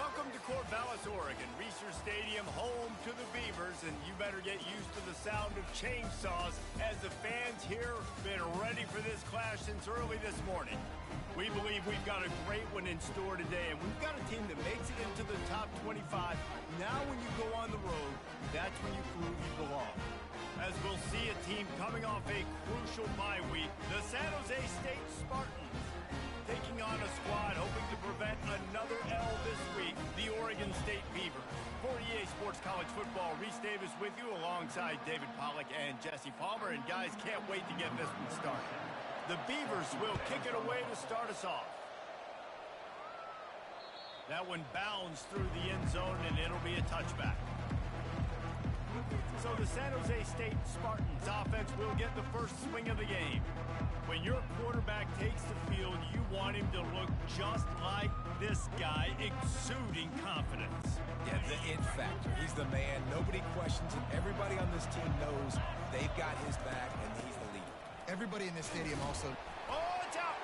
Welcome to Corvallis, Oregon, Reser Stadium, home to the Beavers, and you better get used to the sound of chainsaws as the fans here have been ready for this clash since early this morning. We believe we've got a great one in store today, and we've got a team that makes it into the top 25. Now when you go on the road, that's when you prove you belong. As we'll see a team coming off a crucial bye week, the San Jose State Spartans taking on a squad hoping to prevent another L this week, the Oregon State Beavers. For EA Sports College Football, Reese Davis with you alongside David Pollack and Jesse Palmer. And guys, can't wait to get this one started. The Beavers will kick it away to start us off. That one bounds through the end zone, and it'll be a touchback. So the San Jose State Spartans offense will get the first swing of the game. When your quarterback takes the field, you want him to look just like this guy, exuding confidence. Yeah, the it factor. He's the man. Nobody questions it. Everybody on this team knows they've got his back, and he's the leader. Everybody in this stadium also... Oh, it's out!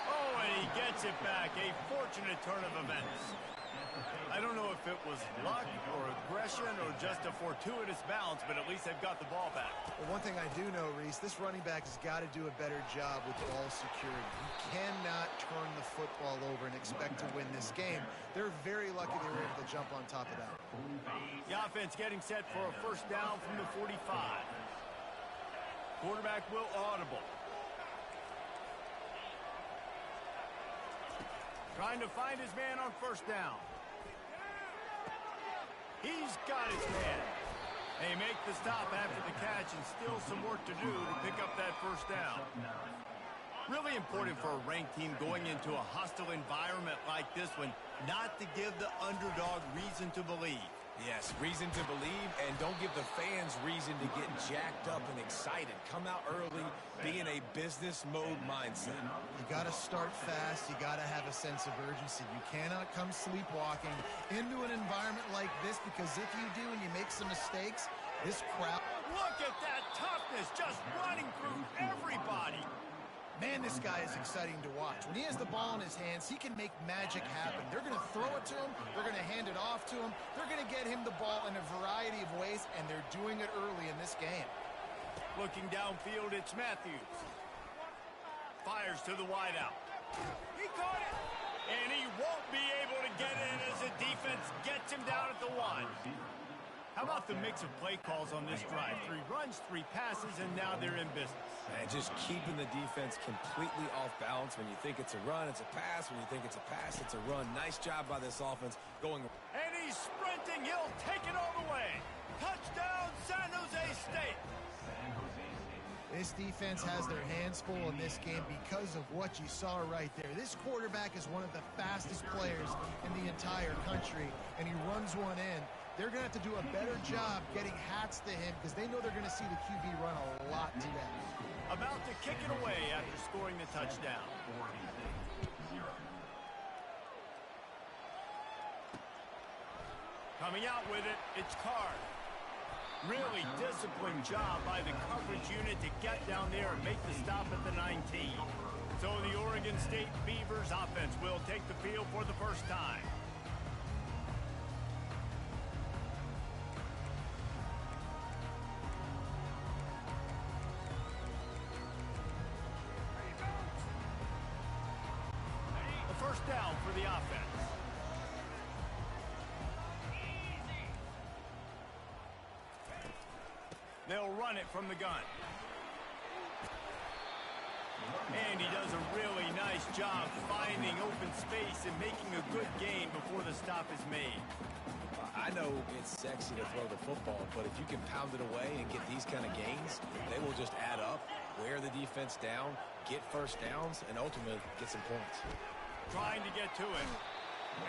Oh, and he gets it back. A fortunate turn of events. I don't know if it was luck or aggression or just a fortuitous bounce, but at least they've got the ball back. Well, one thing I do know, Reese, this running back has got to do a better job with ball security. You cannot turn the football over and expect to win this game. They're very lucky they were able to jump on top of that. The offense getting set for a first down from the 45. Quarterback will audible. Trying to find his man on first down. He's got his man. They make the stop after the catch, and still some work to do to pick up that first down. Really important for a ranked team going into a hostile environment like this one, not to give the underdog reason to believe. Yes, reason to believe, and don't give the fans reason to get jacked up and excited. Come out early, be in a business mode mindset. You got to start fast. You got to have a sense of urgency. You cannot come sleepwalking into an environment like this, because if you do and you make some mistakes, this crowd... Look at that toughness, just running through everybody. Man, this guy is exciting to watch. When he has the ball in his hands, he can make magic happen. They're going to throw it to him. They're going to hand it off to him. They're going to get him the ball in a variety of ways, and they're doing it early in this game. Looking downfield, it's Matthews. Fires to the wideout. He caught it! And he won't be able to get in as the defense gets him down at the 1. How about the mix of play calls on this drive? 3 runs, 3 passes, and now they're in business. And just keeping the defense completely off balance. When you think it's a run, it's a pass. When you think it's a pass, it's a run. Nice job by this offense going. And he's sprinting. He'll take it all the way. Touchdown, San Jose State. This defense has their hands full in this game because of what you saw right there. This quarterback is one of the fastest players in the entire country, and he runs one in. They're going to have to do a better job getting hats to him, because they know they're going to see the QB run a lot today. About to kick it away after scoring the touchdown. Coming out with it, it's Card. Really disciplined job by the coverage unit to get down there and make the stop at the 19. So the Oregon State Beavers offense will take the field for the first time. First down for the offense. They'll run it from the gun. And he does a really nice job finding open space and making a good gain before the stop is made. I know it's sexy to throw the football, but if you can pound it away and get these kind of gains, they will just add up, wear the defense down, get first downs, and ultimately get some points. Trying to get to it.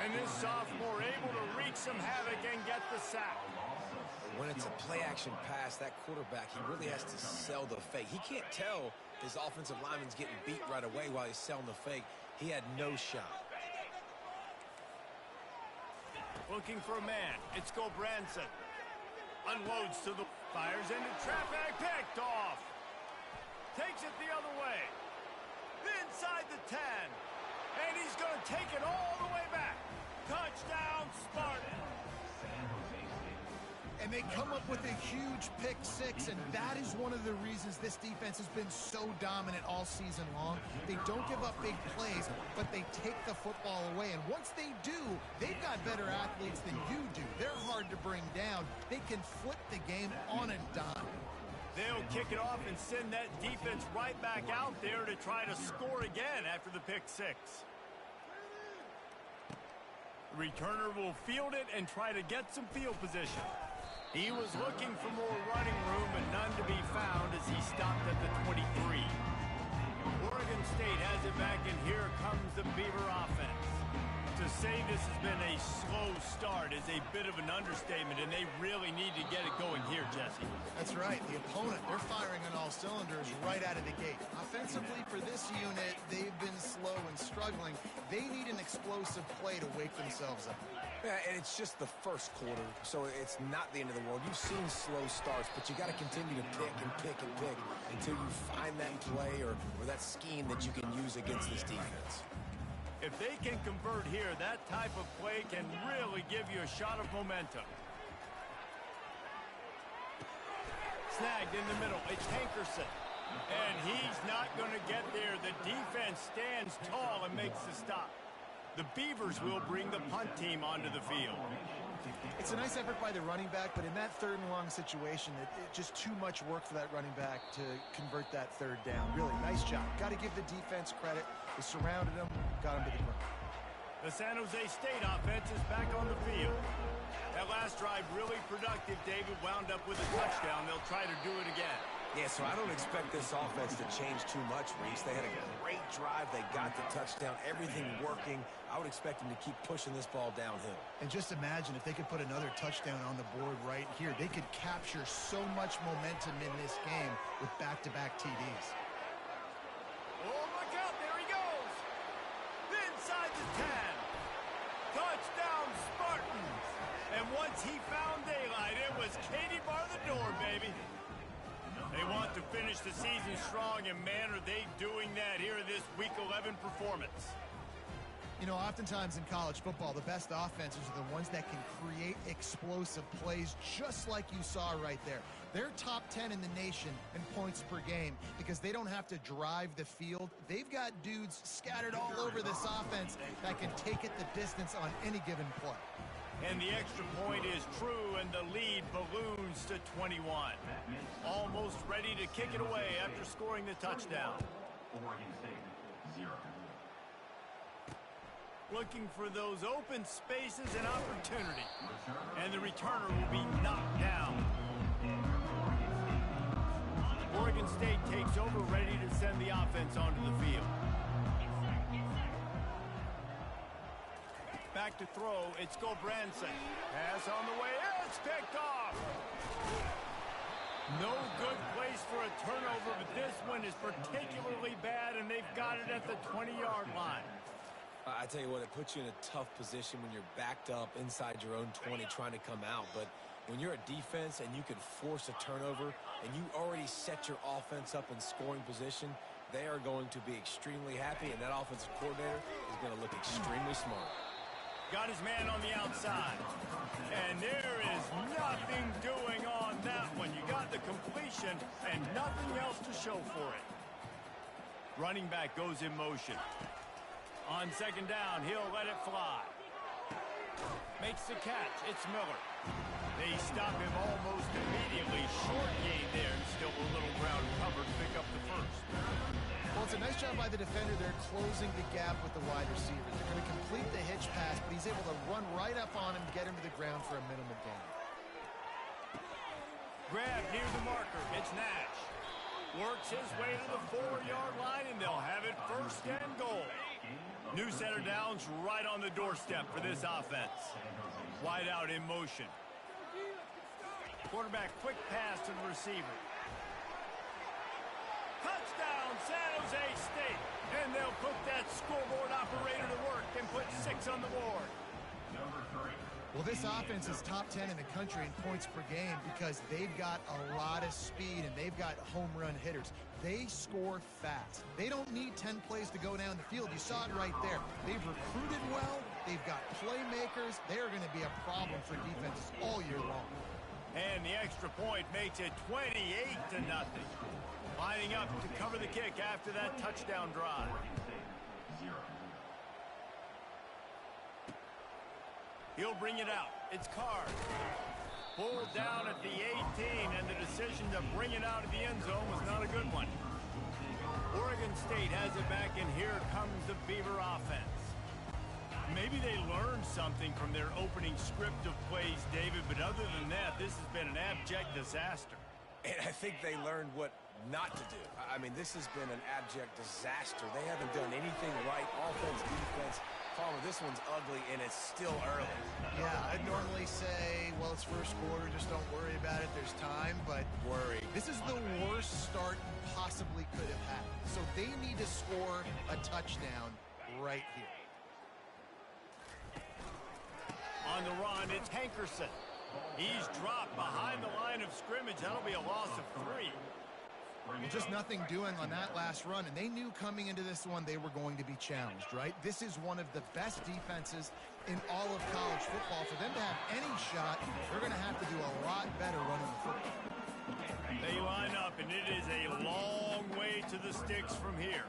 And this sophomore able to wreak some havoc and get the sack. When it's a play-action pass, that quarterback, he really has to sell the fake. He can't tell his offensive lineman's getting beat right away while he's selling the fake. He had no shot. Looking for a man. It's Gobranson. Unloads to the... Fires into traffic. Picked off. Takes it the other way. Inside the 10. And he's going to take it all the way back. Touchdown. Touchdown, Spartans! And they come up with a huge pick six, and that is one of the reasons this defense has been so dominant all season long. They don't give up big plays, but they take the football away. And once they do, they've got better athletes than you do. They're hard to bring down. They can flip the game on a dime. They'll kick it off and send that defense right back out there to try to score again after the pick six. The returner will field it and try to get some field position. He was looking for more running room, but none to be found as he stopped at the 23. Oregon State has it back, and here comes the Beaver offense. To say this has been a slow start is a bit of an understatement, and they really need to get it going here, Jesse. That's right. The opponent, they're firing on all cylinders right out of the gate. Offensively, for this unit, they've been slow and struggling. They need an explosive play to wake themselves up. Yeah, and it's just the first quarter, so it's not the end of the world. You've seen slow starts, but you got to continue to pick and pick and pick until you find that play or that scheme that you can use against this defense. If they can convert here, that type of play can really give you a shot of momentum. Snagged in the middle. It's Hankerson. And he's not going to get there. The defense stands tall and makes the stop. The Beavers will bring the punt team onto the field. It's a nice effort by the running back, but in that third and long situation, it's just too much work for that running back to convert that third down. Really, nice job. Got to give the defense credit. They surrounded him, got him to the ground. The San Jose State offense is back on the field. That last drive really productive. David wound up with a touchdown. They'll try to do it again. Yeah, so I don't expect this offense to change too much, Reese. They had a great drive. They got the touchdown. Everything working. I would expect them to keep pushing this ball downhill. And just imagine if they could put another touchdown on the board right here. They could capture so much momentum in this game with back-to-back TDs. Oh, look out. There he goes. Inside the 10. Touchdown, Spartans. And once he found daylight, it was Katie bar the door, baby. They want to finish the season strong, and man, are they doing that here in this Week 11 performance. You know, oftentimes in college football, the best offenses are the ones that can create explosive plays just like you saw right there. They're top 10 in the nation in points per game because they don't have to drive the field. They've got dudes scattered all over this offense that can take it the distance on any given play. And the extra point is true, and the lead balloons to 21. Almost ready to kick it away after scoring the touchdown. Looking for those open spaces and opportunity. And the returner will be knocked down. Oregon State takes over, ready to send the offense onto the field. Back to throw, it's Gobranson. Pass on the way, it's picked off. No good place for a turnover, but this one is particularly bad, and they've got it at the 20-yard line. I tell you what, it puts you in a tough position when you're backed up inside your own 20 trying to come out. But when you're a defense and you can force a turnover and you already set your offense up in scoring position, they are going to be extremely happy, and that offensive coordinator is going to look extremely smart. Got his man on the outside. And there is nothing doing on that one. You got the completion and nothing else to show for it. Running back goes in motion. On second down, he'll let it fly. Makes the catch. It's Miller. They stop him almost immediately. Short gain there, and still a little ground covered to pick up the first. Well, it's a nice job by the defender. They're closing the gap with the wide receiver. They're going to complete the hitch pass, but he's able to run right up on him, get him to the ground for a minimal gain. Grab near the marker. It's Nash. Works his way to the 4-yard line, and they'll have it first and goal. New center downs right on the doorstep for this offense. Wide out in motion. Quarterback quick pass to the receiver. Touchdown, San Jose State. And they'll put that scoreboard operator to work and put 6 on the board. Well, this offense is top 10 in the country in points per game because they've got a lot of speed and they've got home run hitters. They score fast. They don't need 10 plays to go down the field. You saw it right there. They've recruited well. They've got playmakers. They are going to be a problem for defenses all year long. And the extra point makes it 28-0. Lining up to cover the kick after that touchdown drive. He'll bring it out. It's Carr. Pulled down at the 18, and the decision to bring it out of the end zone was not a good one. Oregon State has it back, and here comes the Beaver offense. Maybe they learned something from their opening script of plays, David, but other than that, this has been an abject disaster. And I think they learned what not to do. I mean, this has been an abject disaster. They haven't done anything right. Offense, defense. Palmer, this one's ugly, and it's still early. Yeah, I'd normally say, well, it's first quarter, just don't worry about it. There's time, but worry. This is the worst start you possibly could have had. So they need to score a touchdown right here. On the run, it's Hankerson. He's dropped behind the line of scrimmage. That'll be a loss of 3. Just nothing doing on that last run, and they knew coming into this one they were going to be challenged, right? This is one of the best defenses in all of college football. For them to have any shot, they're going to have to do a lot better running the football. They line up, and it is a long way to the sticks from here.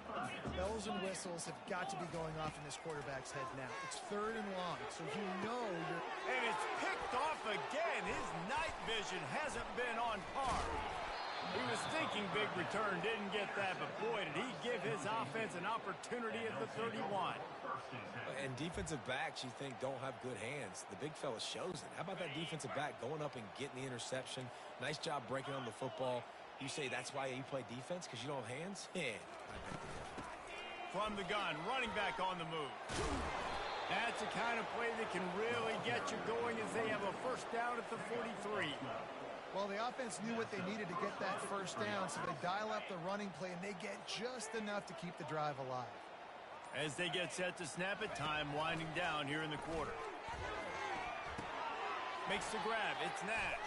Bells and whistles have got to be going off in this quarterback's head now. It's 3rd and long, so you know you're... And it's picked off again. His night vision hasn't been on par. He was thinking big return, didn't get that, but boy, did he give his offense an opportunity at the 31. And defensive backs, you think, don't have good hands. The big fella shows it. How about that defensive back going up and getting the interception? Nice job breaking on the football. You say that's why you play defense, because you don't have hands? Yeah, I bet they do. From the gun, running back on the move. That's the kind of play that can really get you going as they have a first down at the 43. Well, the offense knew what they needed to get that first down, so they dial up the running play, and they get just enough to keep the drive alive. As they get set to snap it, time winding down here in the quarter. Makes the grab. It's Nash.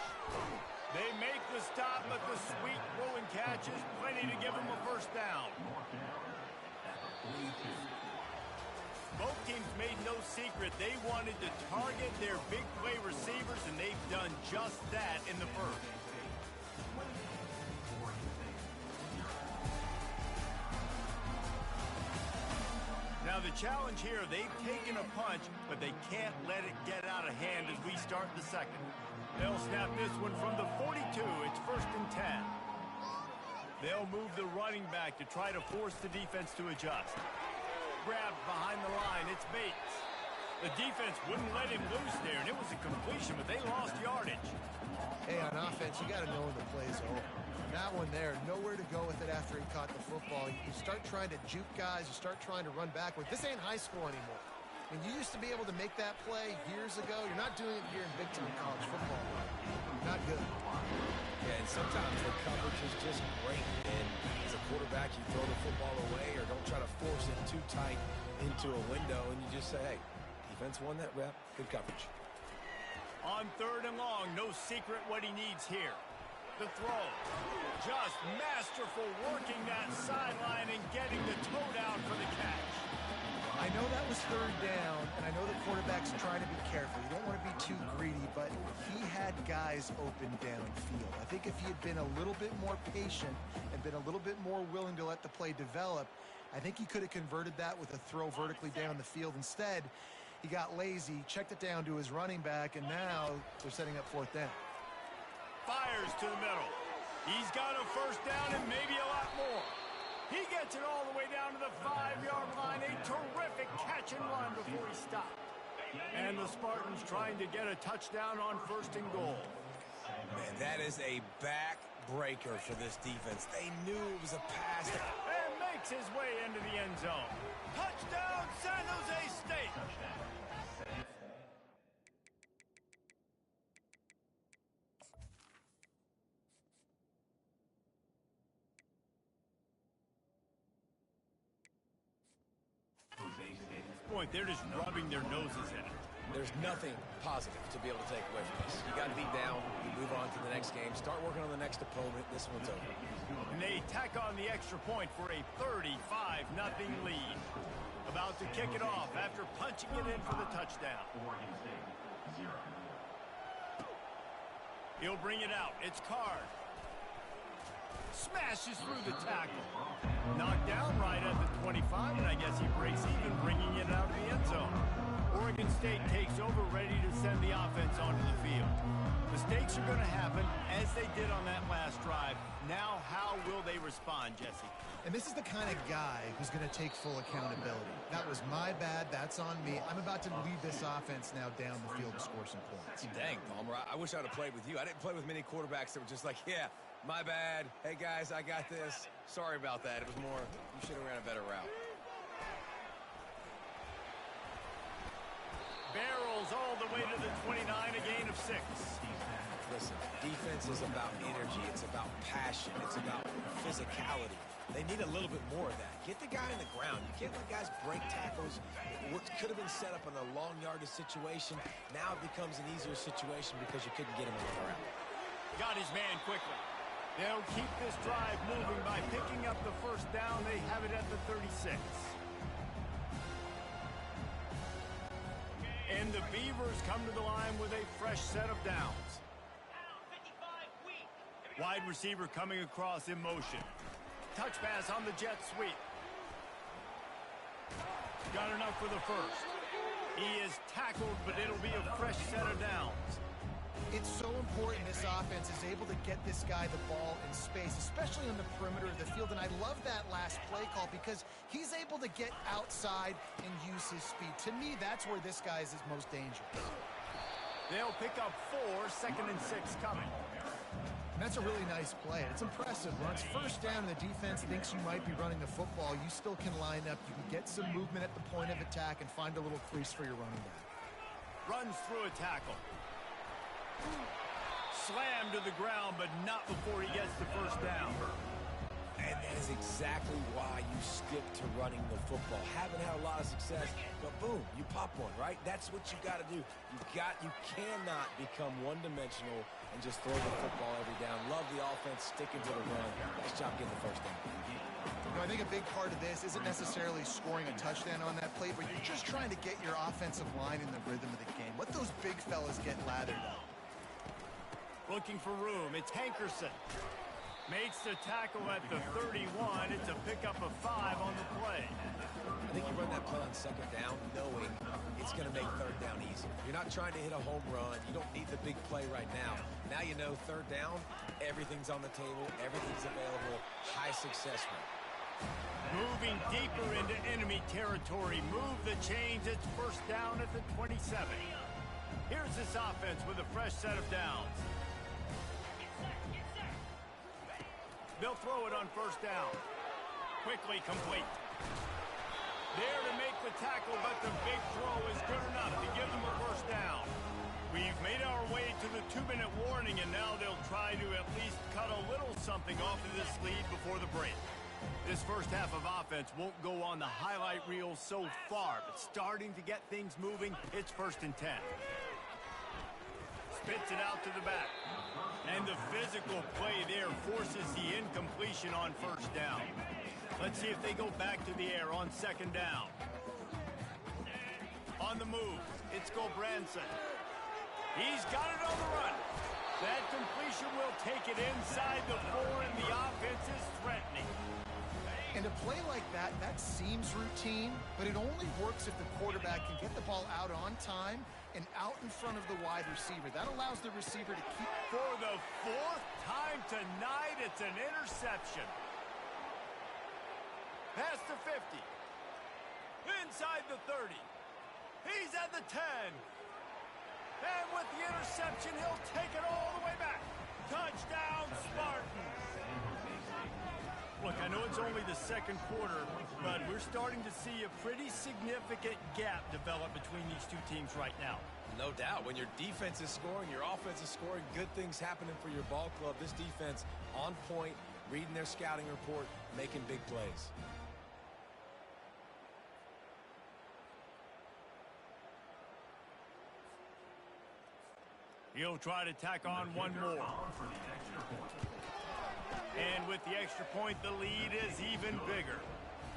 They make the stop, but the sweet rolling catch is plenty to give them a first down. Both teams made no secret they wanted to target their big play receivers, and they've done just that in the first. Now the challenge here, they've taken a punch, but they can't let it get out of hand as we start the second. They'll snap this one from the 42. It's 1st and 10. They'll move the running back to try to force the defense to adjust. Grabbed behind the line, it's Bates. The defense wouldn't let him loose there, and it was a completion, but they lost yardage. Hey, on offense, you got to know when the play's over. That one there, nowhere to go with it after he caught the football. You start trying to juke guys, you start trying to run backward. This ain't high school anymore. And you used to be able to make that play years ago. You're not doing it here in big-time college football. Not good. Yeah, and sometimes the coverage is just great. And as a quarterback, you throw the football away or don't try to force it too tight into a window, and you just say, hey, defense won that rep. Good coverage. On 3rd and long, no secret what he needs here. The throw. Just masterful working that sideline and getting the toe down for the catch. I know that was 3rd down, and I know the quarterback's trying to be careful. You don't want to be too greedy, but he had guys open downfield. I think if he had been a little bit more patient and been a little bit more willing to let the play develop, I think he could have converted that with a throw vertically down the field. Instead, he got lazy, checked it down to his running back, and now they're setting up 4th down. Fires to the middle. He's got a first down and maybe a lot more. He gets it all the way down to the 5-yard line. A terrific catch and run before he stopped. And the Spartans trying to get a touchdown on 1st and goal. Man, that is a back-breaker for this defense. They knew it was a pass. And makes his way into the end zone. Touchdown, San Jose State. Point, they're just rubbing their noses in it. There's nothing positive to be able to take away from this. You got to beat down, you move on to the next game, start working on the next opponent. This one's over. And they tack on the extra point for a 35-0 lead. About to kick it off after punching it in for the touchdown. He'll bring it out. It's Card. Smashes through the tackle. Knocked down right at the 25, and I guess he breaks even, bringing it out of the end zone. Oregon State takes over, ready to send the offense onto the field. Mistakes are going to happen, as they did on that last drive. Now, how will they respond, Jesse? And this is the kind of guy who's going to take full accountability. That was my bad. That's on me. I'm about to lead this offense now down the field to score some points. Dang, Palmer, I wish I would have played with you. I didn't play with many quarterbacks that were just like, yeah, my bad. Hey, guys, I got this. Sorry about that. It was more, you should have ran a better route. Barrels all the way to the 29, a gain of 6. Listen, defense is about energy. It's about passion. It's about physicality. They need a little bit more of that. Get the guy in the ground. You can't let guys break tackles. What could have been set up in a long yardage situation, now it becomes an easier situation because you couldn't get him in the ground. Got his man quickly. They'll keep this drive moving by picking up the first down. They have it at the 36. And the Beavers come to the line with a fresh set of downs. Wide receiver coming across in motion. Touch pass on the jet sweep. Got enough for the first. He is tackled, but it'll be a fresh set of downs. It's so important this offense is able to get this guy the ball in space, especially on the perimeter of the field. And I love that last play call because he's able to get outside and use his speed. To me, that's where this guy is his most dangerous. They'll pick up 4, 2nd and 6 coming. And that's a really nice play. It's impressive. When it's first down and the defense thinks you might be running the football, you still can line up. You can get some movement at the point of attack and find a little crease for your running back. Runs through a tackle. Slammed to the ground, but not before he gets the first down. And that is exactly why you stick to running the football. Haven't had a lot of success, but boom, you pop one, right? That's what you got to do. You cannot become one-dimensional and just throw the football every down. Love the offense, sticking to the run. Nice job getting the first down. You know, I think a big part of this isn't necessarily scoring a touchdown on that play, but you're just trying to get your offensive line in the rhythm of the game. Let those big fellas get lathered up. Looking for room. It's Hankerson. Makes the tackle at the 31. It's a pickup of 5 on the play. I think you run that play on second down knowing it's going to make third down easy. You're not trying to hit a home run. You don't need the big play right now. Now you know third down, everything's on the table, everything's available, high success rate. Moving deeper into enemy territory. Move the chains. It's first down at the 27. Here's this offense with a fresh set of downs. They'll throw it on first down. Quickly complete. There to make the tackle, but the big throw is good enough to give them a first down. We've made our way to the 2-minute warning, and now they'll try to at least cut a little something off of this lead before the break. This first half of offense won't go on the highlight reel so far, but starting to get things moving, it's 1st and 10. Spits it out to the back. And the physical play there forces the incompletion on first down. Let's see if they go back to the air on second down. On the move, it's Gulbranson. He's got it on the run. That completion will take it inside the 4, and the offense is threatening. And a play like that seems routine, but it only works if the quarterback can get the ball out on time and out in front of the wide receiver. That allows the receiver to keep... For the 4th time tonight, it's an interception. Past the 50. Inside the 30. He's at the 10. And with the interception, he'll take it all the way back. Touchdown, Spartans. Look, I know it's only the second quarter, but we're starting to see a pretty significant gap develop between these two teams right now. No doubt. When your defense is scoring, your offense is scoring, good things happening for your ball club. This defense on point, reading their scouting report, making big plays. He'll try to tack on one more. And with the extra point, the lead is even bigger.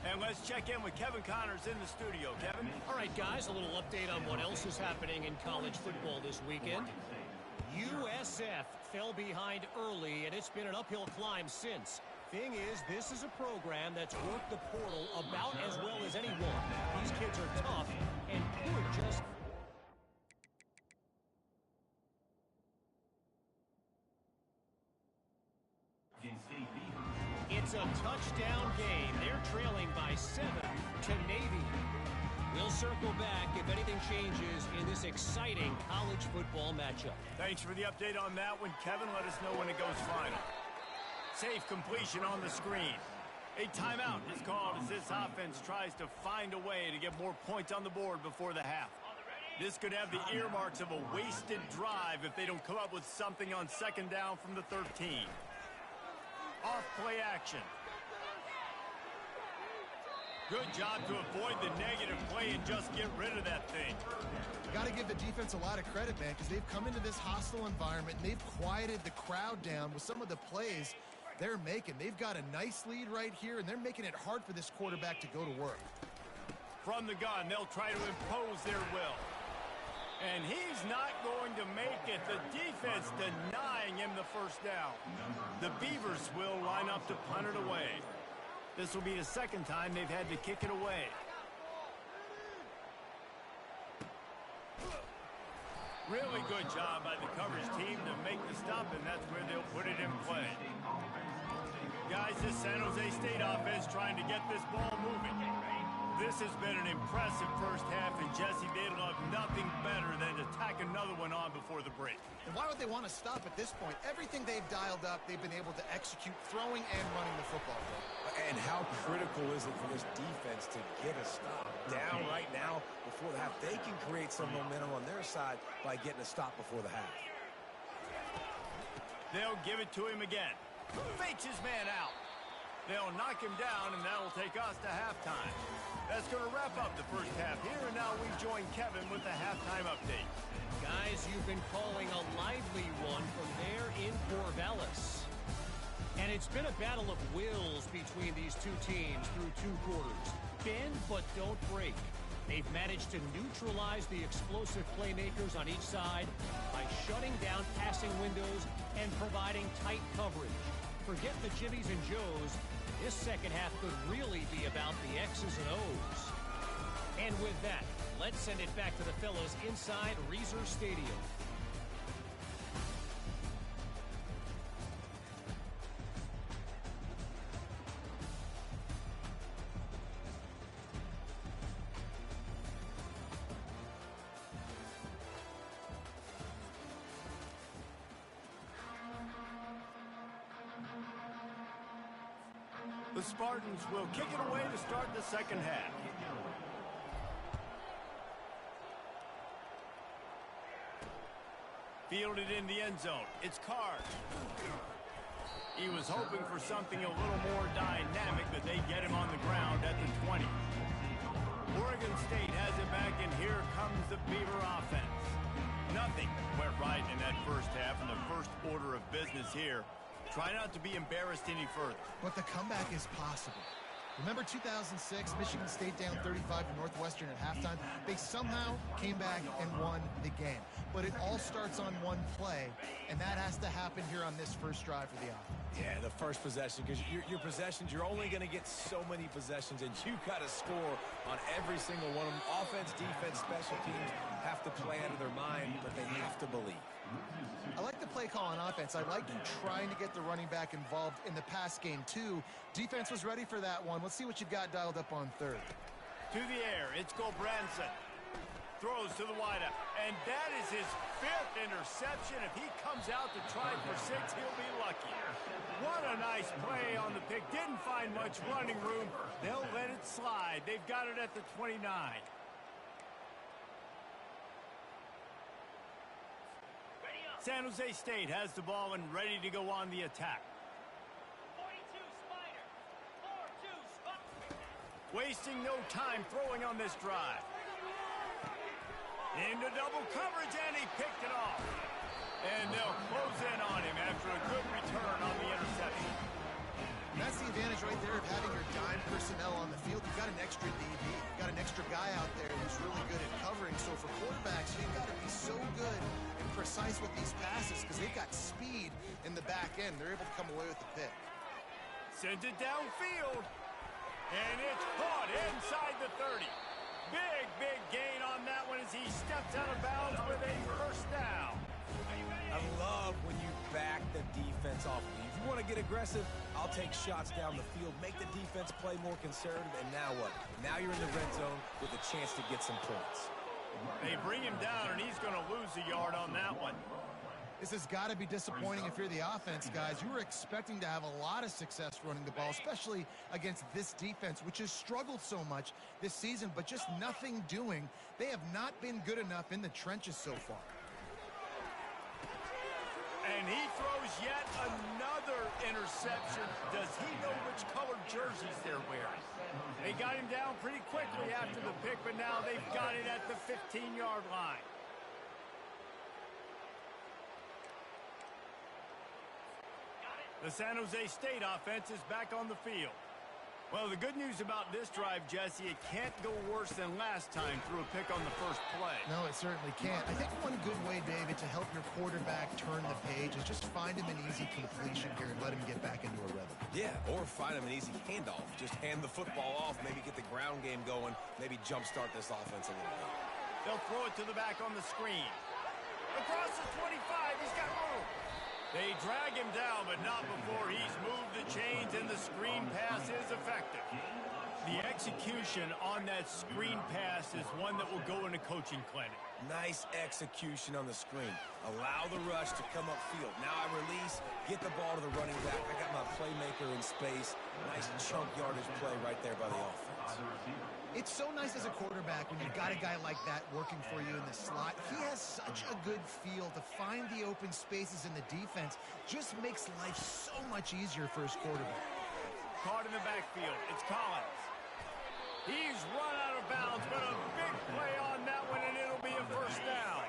And let's check in with Kevin Connors in the studio. Kevin? All right, guys, a little update on what else is happening in college football this weekend. USF fell behind early, and it's been an uphill climb since. Thing is, this is a program that's worked the portal about as well as anyone. These kids are tough and could just... It's a touchdown game. They're trailing by 7 to Navy. We'll circle back if anything changes in this exciting college football matchup. Thanks for the update on that one, Kevin. Let us know when it goes final. Safe completion on the screen. A timeout is called as this offense tries to find a way to get more points on the board before the half. This could have the earmarks of a wasted drive if they don't come up with something on second down from the 13. Off play action. Good job to avoid the negative play and just get rid of that thing. Got to give the defense a lot of credit, man, because they've come into this hostile environment and they've quieted the crowd down with some of the plays they're making. They've got a nice lead right here, and they're making it hard for this quarterback to go to work. From the gun, they'll try to impose their will. And he's not going to make it. The defense denying him the first down. The Beavers will line up to punt it away. This will be the second time they've had to kick it away. Really good job by the coverage team to make the stop, and that's where they'll put it in play. Guys, this San Jose State offense trying to get this ball moving. This has been an impressive first half, and Jesse, they'd love nothing better than to tack another one on before the break. And why would they want to stop at this point? Everything they've dialed up, they've been able to execute throwing and running the football. And how critical is it for this defense to get a stop down right now before the half? They can create some momentum on their side by getting a stop before the half. They'll give it to him again. Fakes his man out. They'll knock him down, and that'll take us to halftime. That's going to wrap up the first half here, and now we join Kevin with the halftime update. Guys, you've been calling a lively one from there in Corvallis. And it's been a battle of wills between these two teams through 2 quarters. Bend but don't break. They've managed to neutralize the explosive playmakers on each side by shutting down passing windows and providing tight coverage. Forget the Jimmies and Joes. This second half could really be about the X's and O's. And with that, let's send it back to the fellas inside Reser Stadium. The Spartans will kick it away to start the second half. Fielded in the end zone. It's Card. He was hoping for something a little more dynamic, but they get him on the ground at the 20. Oregon State has it back, and here comes the Beaver offense. Nothing went right in that first half, and the first order of business here. Try not to be embarrassed any further. But the comeback is possible. Remember 2006, Michigan State down 35 to Northwestern at halftime? They somehow came back and won the game. But it all starts on one play, and that has to happen here on this first drive for the offense. Yeah, the first possession, because your possessions, you're only going to get so many possessions, and you've got to score on every single one of them. Offense, defense, special teams have to play out of their mind, but they have to believe. I like the play call on offense. I like you trying to get the running back involved in the pass game, too. Defense was ready for that one. Let's see what you've got dialed up on third. To the air, it's Gobranson. Throws to the wideout, and that is his 5th interception. If he comes out to try for 6, he'll be lucky. What a nice play on the pick. Didn't find much running room. They'll let it slide. They've got it at the 29. San Jose State has the ball and ready to go on the attack. 42 Spider. 4-2 Spider. Wasting no time throwing on this drive. Into double coverage, and he picked it off. And they'll close in on him after a good return on the interception. And that's the advantage right there of having your dime personnel on the field. You've got an extra DB. You've got an extra guy out there who's really good at covering. So for quarterbacks, you've got to be so good and precise with these passes because they've got speed in the back end. They're able to come away with the pick. Sends it downfield. And it's caught inside the 30. Big gain on that one as he steps out of bounds with a first down. I love when you back the defense off of you. If you want to get aggressive, I'll take shots down the field, make the defense play more conservative, and now what? Now you're in the red zone with a chance to get some points. They bring him down, and he's going to lose a yard on that one. This has got to be disappointing if you're the offense, guys. You were expecting to have a lot of success running the ball, especially against this defense, which has struggled so much this season, but just nothing doing. They have not been good enough in the trenches so far. And he throws yet another interception. Does he know which colored jerseys they're wearing? They got him down pretty quickly after the pick, but now they've got it at the 15-yard line. The San Jose State offense is back on the field. Well, the good news about this drive, Jesse, it can't go worse than last time through a pick on the first play. No, it certainly can't. I think one good way, David, to help your quarterback turn the page is just find him an easy completion here and let him get back into a rhythm. Yeah, or find him an easy handoff. Just hand the football off, maybe get the ground game going, maybe jumpstart this offense a little bit. They'll throw it to the back on the screen. Across the 25, he's got room. They drag him down, but not before he's moved the chains, and the screen pass is effective. The execution on that screen pass is one that will go in a coaching clinic. Nice execution on the screen. Allow the rush to come upfield. Now I release, get the ball to the running back. I got my playmaker in space. Nice chunk yardage play right there by the offense. It's so nice as a quarterback when you've got a guy like that working for you in the slot. He has such a good feel to find the open spaces in the defense. Just makes life so much easier for his quarterback. Caught in the backfield. It's Collins. He's run out of bounds, but a big play on that one, and it'll be a first down.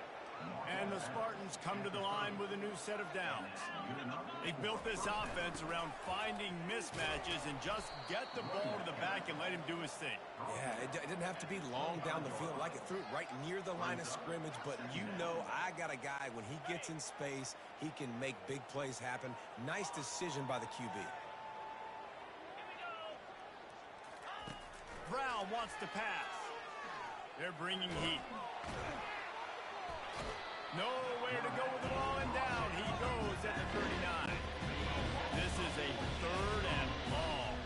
And the Spartans come to the line with a new set of downs. They built this offense around finding mismatches and just get the ball to the back and let him do his thing. Yeah, it didn't have to be long down the field. Like it threw it right near the line of scrimmage, but you know I got a guy, when he gets in space, he can make big plays happen. Nice decision by the QB. Brown wants to pass. They're bringing heat. Nowhere to go with the ball, and down he goes at the 39. This is a third and long.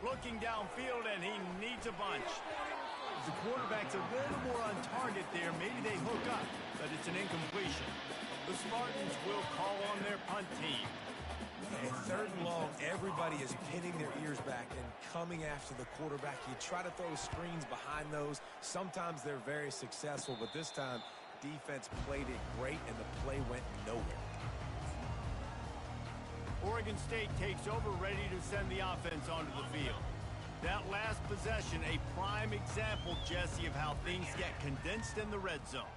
Looking downfield, and he needs a bunch. The quarterback's a little more on target there. Maybe they hook up, but it's an incompletion. The Spartans will call on their punt team. And third and long, everybody is pinning their ears back and coming after the quarterback. You try to throw screens behind those. Sometimes they're very successful, but this time, defense played it great, and the play went nowhere. Oregon State takes over, ready to send the offense onto the field. That last possession, a prime example, Jesse, of how things get condensed in the red zone.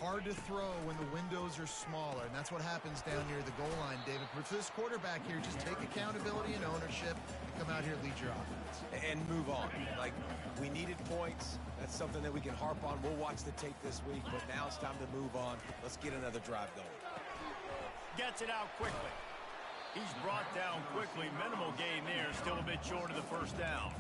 Hard to throw when the windows are smaller, and that's what happens down near the goal line, David. But for this quarterback here, just take accountability and ownership and come out here and lead your offense. And move on. Like, we needed points. That's something that we can harp on. We'll watch the tape this week, but now it's time to move on. Let's get another drive going. Gets it out quickly. He's brought down quickly. Minimal gain there. Still a bit short of the first down.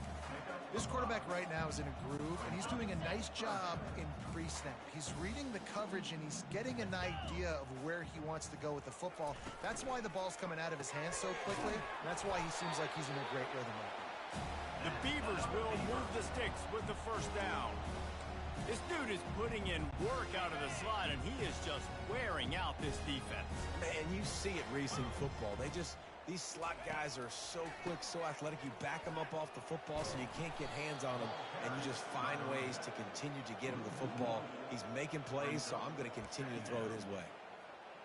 This quarterback right now is in a groove, and he's doing a nice job in pre-snap. He's reading the coverage, and he's getting an idea of where he wants to go with the football. That's why the ball's coming out of his hands so quickly. That's why he seems like he's in a great rhythm right now. The Beavers will move the sticks with the first down. This dude is putting in work out of the slot, and he is just wearing out this defense. Man, you see it, racing football. These slot guys are so quick, so athletic. You back them up off the football so you can't get hands on them, and you just find ways to continue to get him the football. He's making plays, so I'm going to continue to throw it his way.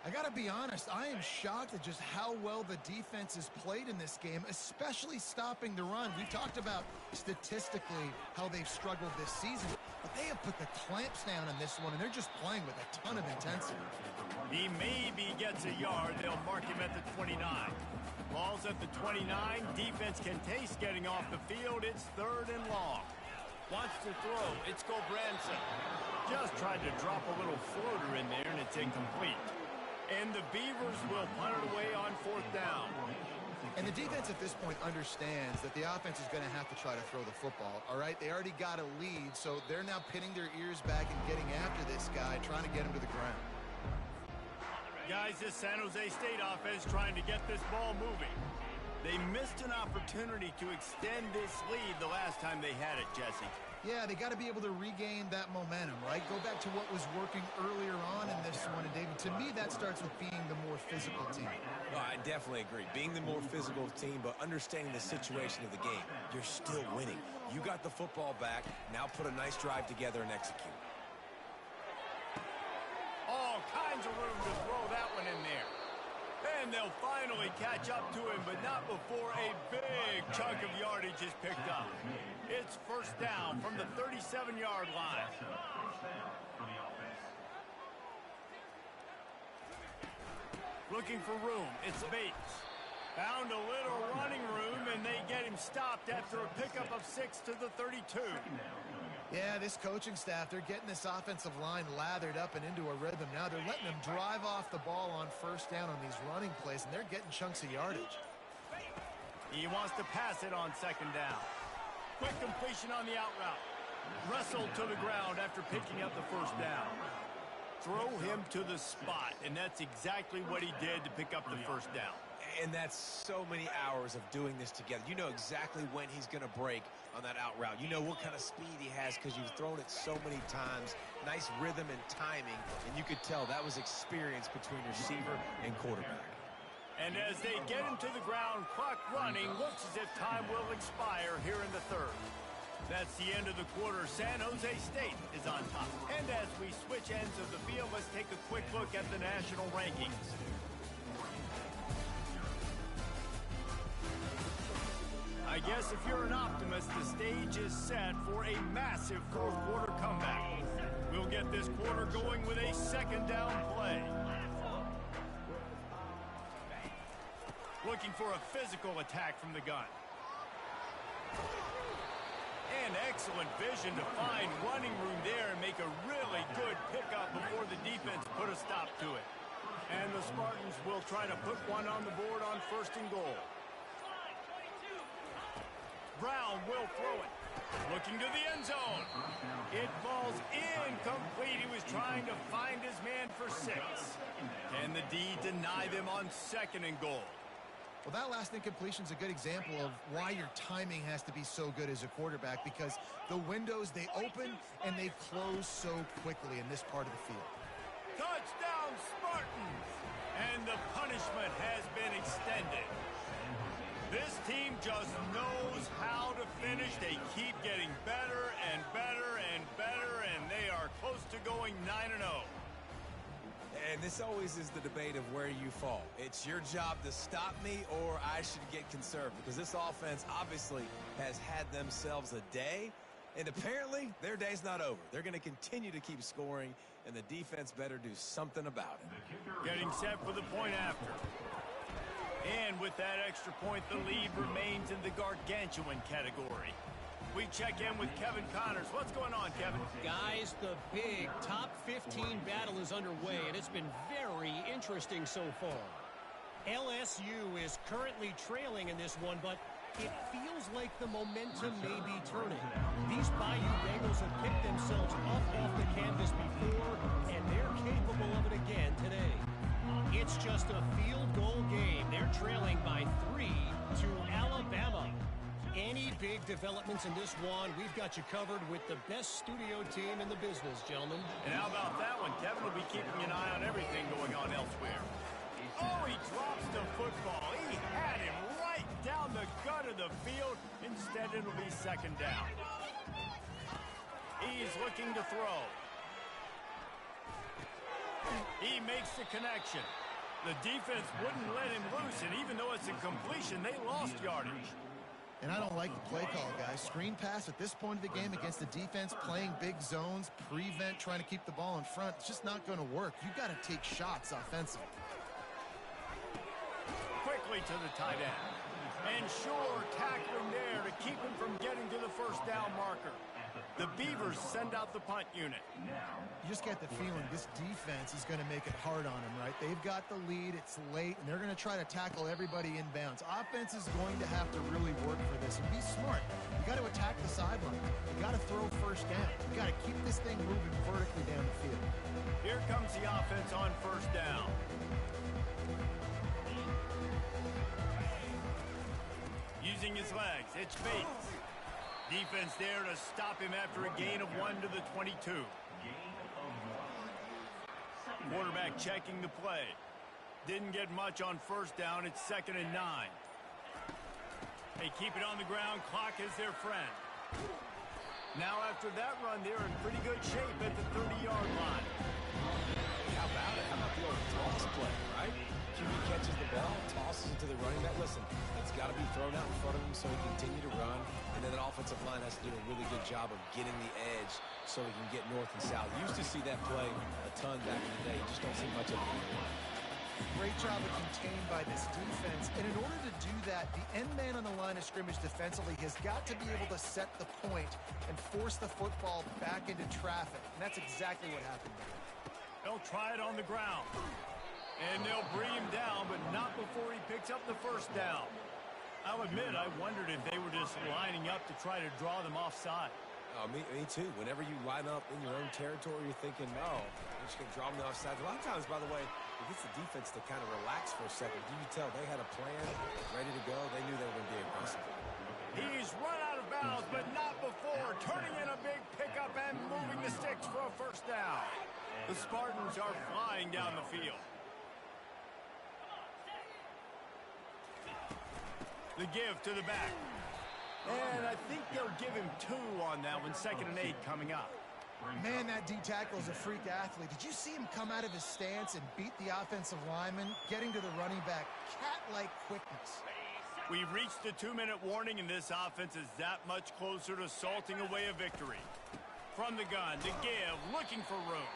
I got to be honest, I am shocked at just how well the defense has played in this game, especially stopping the run. We talked about statistically how they've struggled this season, but they have put the clamps down in this one, and they're just playing with a ton of intensity. He maybe gets a yard. They'll mark him at the 29. Ball's at the 29. Defense can taste getting off the field. It's 3rd and long. Wants to throw. It's Gobranson. Just tried to drop a little floater in there, and it's incomplete. And the Beavers will punt it away on 4th down. And the defense at this point understands that the offense is going to have to try to throw the football, all right? They already got a lead, so they're now pinning their ears back and getting after this guy, trying to get him to the ground. Guys, this San Jose State offense trying to get this ball moving. They missed an opportunity to extend this lead the last time they had it, Jesse. Yeah, they got to be able to regain that momentum, right? Go back to what was working earlier on in this one. And, David, to me, that starts with being the more physical team. Oh, I definitely agree. Being the more physical team, but understanding the situation of the game. You're still winning. You got the football back. Now put a nice drive together and execute. All kinds of room to throw that one in there. And they'll finally catch up to him, but not before a big chunk of yardage is picked up. It's 1st down from the 37-yard line. Looking for room. It's Bates. Found a little running room, and they get him stopped after a pickup of 6 to the 32. Yeah, this coaching staff, they're getting this offensive line lathered up and into a rhythm. Now they're letting them drive off the ball on 1st down on these running plays, and they're getting chunks of yardage. He wants to pass it on 2nd down. Quick completion on the out route. Wrestled to the ground after picking up the 1st down. Throw him to the spot, and that's exactly what he did to pick up the 1st down. And that's so many hours of doing this together. You know exactly when he's going to break on that out route. You know what kind of speed he has because you've thrown it so many times. Nice rhythm and timing, and you could tell that was experience between receiver and quarterback. And as they get him to the ground, clock running, looks as if time will expire here in the 3rd. That's the end of the quarter. San Jose State is on top. And as we switch ends of the field, let's take a quick look at the national rankings. I guess if you're an optimist, the stage is set for a massive 4th quarter comeback. We'll get this quarter going with a 2nd down play. Looking for a physical attack from the gun. And excellent vision to find running room there and make a really good pickup before the defense put a stop to it. And the Spartans will try to put one on the board on 1st and goal. Brown will throw it. Looking to the end zone. It falls incomplete. He was trying to find his man for 6. And the D denied them on 2nd and goal. Well, that last incompletion is a good example of why your timing has to be so good as a quarterback, because the windows, they open and they close so quickly in this part of the field. Touchdown, Spartans! And the punishment has been extended. This team just knows how to finish. They keep getting better and better and better, and they are close to going 9-0. And this always is the debate of where you fall. It's your job to stop me, or I should get conservative, because this offense obviously has had themselves a day, and apparently their day's not over. They're going to continue to keep scoring, and the defense better do something about it. Getting set for the point after. And with that extra point, the lead remains in the gargantuan category. We check in with Kevin Connors. What's going on, Kevin? Guys, the big top 15 battle is underway, and it's been very interesting so far. LSU is currently trailing in this one, but it feels like the momentum may be turning. These Bayou Bengals have picked themselves up off the canvas before, and they're capable of it again today. It's just a field goal game. They're trailing by 3 to Alabama. Any big developments in this one, we've got you covered with the best studio team in the business, gentlemen. And how about that one? Kevin will be keeping an eye on everything going on elsewhere. Oh, he drops the football. He had him right down the gut of the field. Instead, it'll be 2nd down. He's looking to throw. He makes the connection. The defense wouldn't let him loose, and even though it's a completion, they lost yardage. And I don't like the play call, guys. Screen pass at this point of the game against the defense, playing big zones, prevent, trying to keep the ball in front. It's just not going to work. You got to take shots offensively. Quickly to the tight end. And sure, tackling there to keep him from getting to the first down marker. The Beavers send out the punt unit. You just get the feeling this defense is going to make it hard on them, right? They've got the lead, it's late, and they're going to try to tackle everybody inbounds. Offense is going to have to really work for this and be smart. You got to attack the sideline. You got to throw first down. You got to keep this thing moving vertically down the field. Here comes the offense on first down. Using his legs, it's Bates. Defense there to stop him after a gain of 1 to the 22. Quarterback checking the play. Didn't get much on first down. It's 2nd and 9. They keep it on the ground. Clock is their friend. Now after that run, they're in pretty good shape at the 30-yard line. How about it? How about the old toss play, right? QB catches the ball, tosses it to the running back. Listen, it's got to be thrown out in front of him so he can continue to run. And then the offensive line has to do a really good job of getting the edge so he can get north and south. You used to see that play a ton back in the day. You just don't see much of it anymore. Great job of contained by this defense. And in order to do that, the end man on the line of scrimmage defensively has got to be able to set the point and force the football back into traffic. And that's exactly what happened there. They'll try it on the ground. And they'll bring him down, but not before he picks up the first down. I'll admit, I wondered if they were just lining up to try to draw them offside. Me too. Whenever you line up in your own territory, you're thinking, no, I'm just going to draw them offside. A lot of times, by the way, it gets the defense to kind of relax for a second. You can tell they had a plan, ready to go. They knew they were going to be aggressive. He's run out of bounds, but not before. Turning in a big pickup and moving the sticks for a first down. The Spartans are flying down the field. The give to the back. And I think they'll give him 2 on that one. 2nd and 8 coming up. Man, that D tackle is a freak athlete. Did you see him come out of his stance and beat the offensive lineman, getting to the running back? Cat-like quickness. We've reached the 2-minute warning, and this offense is that much closer to salting away a victory. From the gun, to give, looking for room.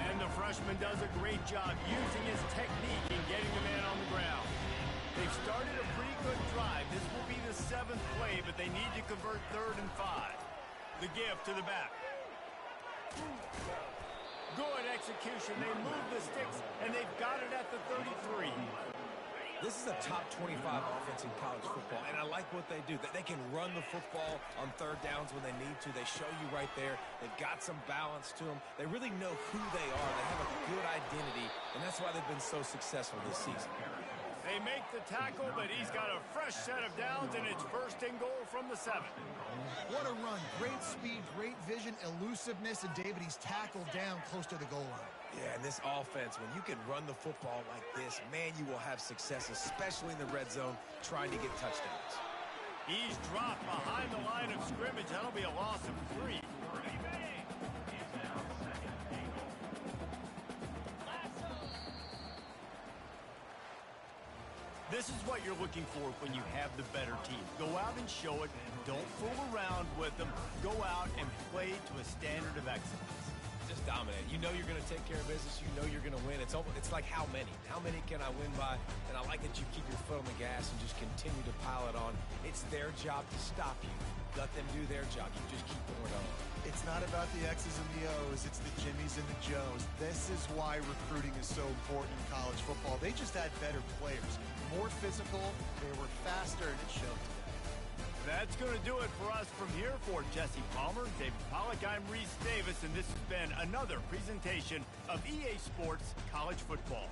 And the freshman does a great job using his technique and getting the man on the ground. They've started a pretty good drive. This will be the 7th play, but they need to convert 3rd and 5. The give to the back. Good execution. They move the sticks, and they've got it at the 33. This is a top 25 offense in college football, and I like what they do. That they can run the football on 3rd downs when they need to. They show you right there. They've got some balance to them. They really know who they are. They have a good identity, and that's why they've been so successful this season. They make the tackle, but he's got a fresh set of downs, and it's 1st and goal from the 7. What a run. Great speed, great vision, elusiveness, and David, he's tackled down close to the goal line. Yeah, and this offense, when you can run the football like this, man, you will have success, especially in the red zone, trying to get touchdowns. He's dropped behind the line of scrimmage. That'll be a loss of 3. This is what you're looking for when you have the better team. Go out and show it. Don't fool around with them. Go out and play to a standard of excellence. Just dominate. You know you're going to take care of business. You know you're going to win. It's like how many? How many can I win by? And I like that you keep your foot on the gas and just continue to pile it on. It's their job to stop you. Let them do their job. You just keep pouring on. It's not about the X's and the O's. It's the Jimmies and the Joes. This is why recruiting is so important in college football. They just had better players. More physical, they were faster, and it showed today. That's going to do it for us from here. For Jesse Palmer, David Pollack, I'm Reese Davis, and this has been another presentation of EA Sports College Football.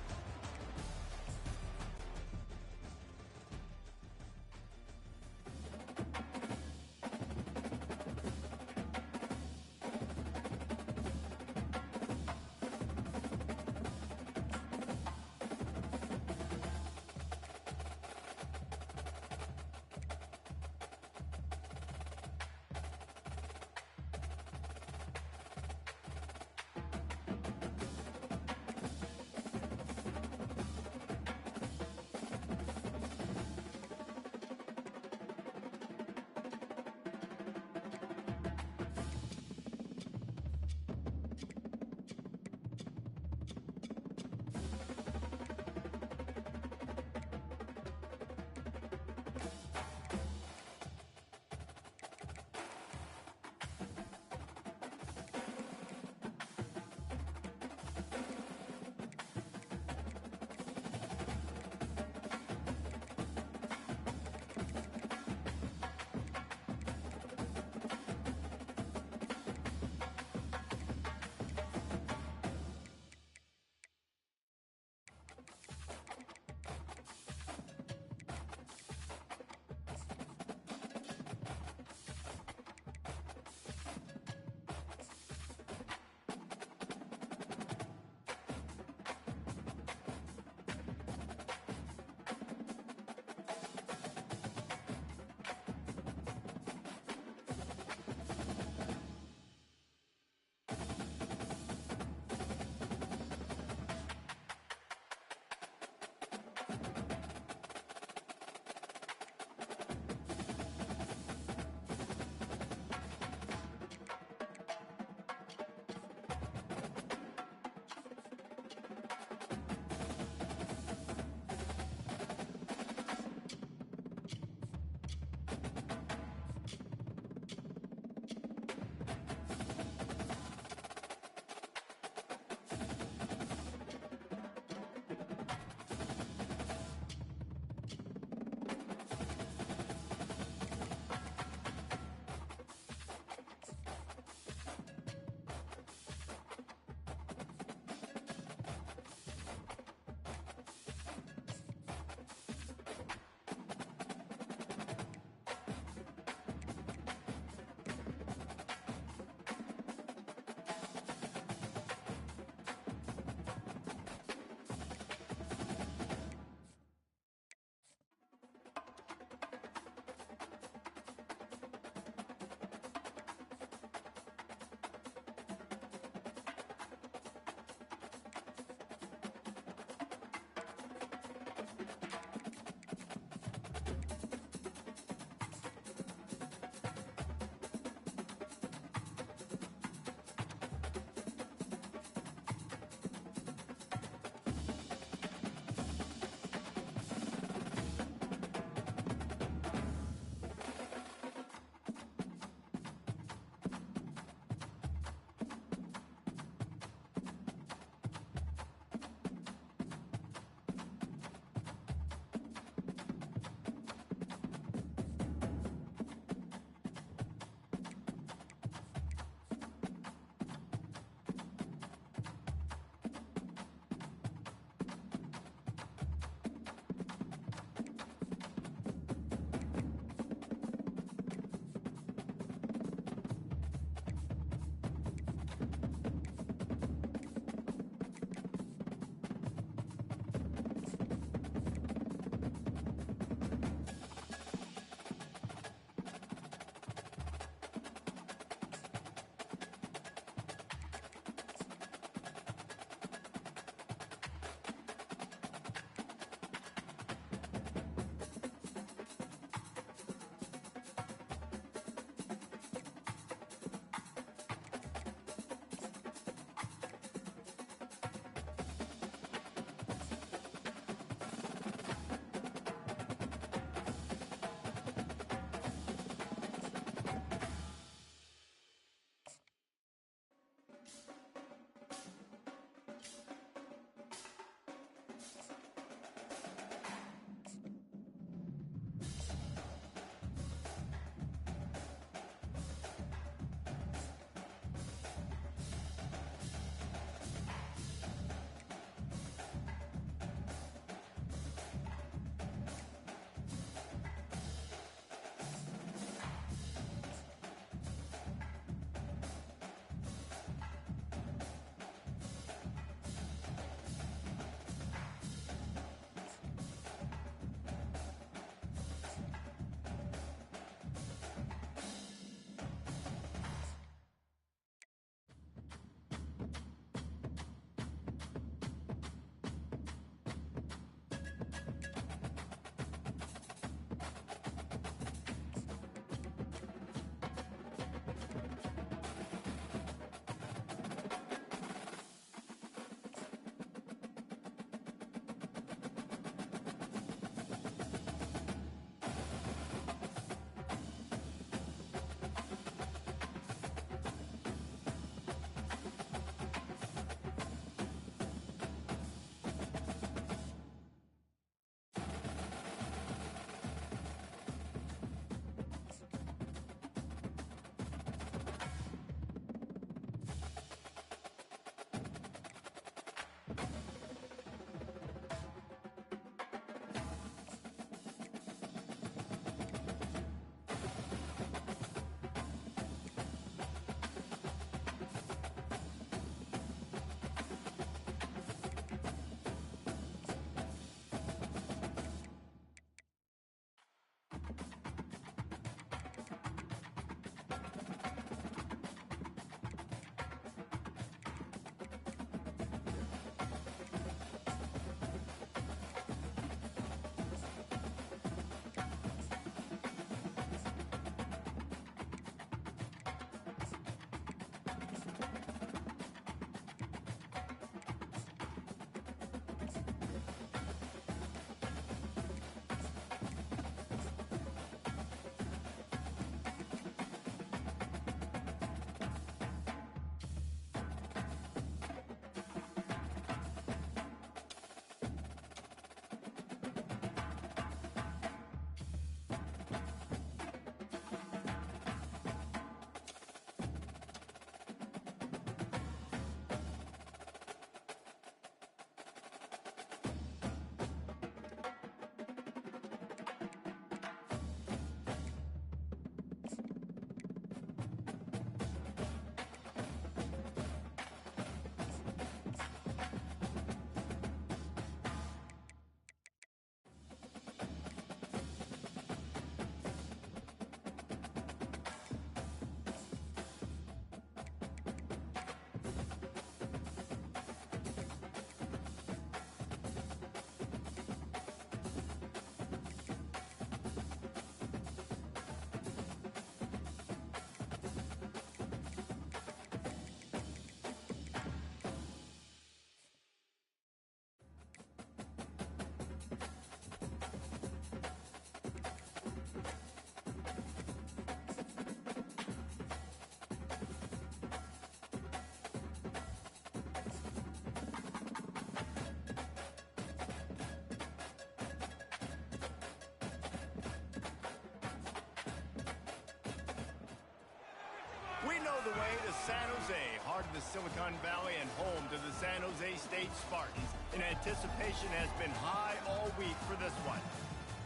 the way to San Jose, heart of the Silicon Valley and home to the San Jose State Spartans. And anticipation has been high all week for this one.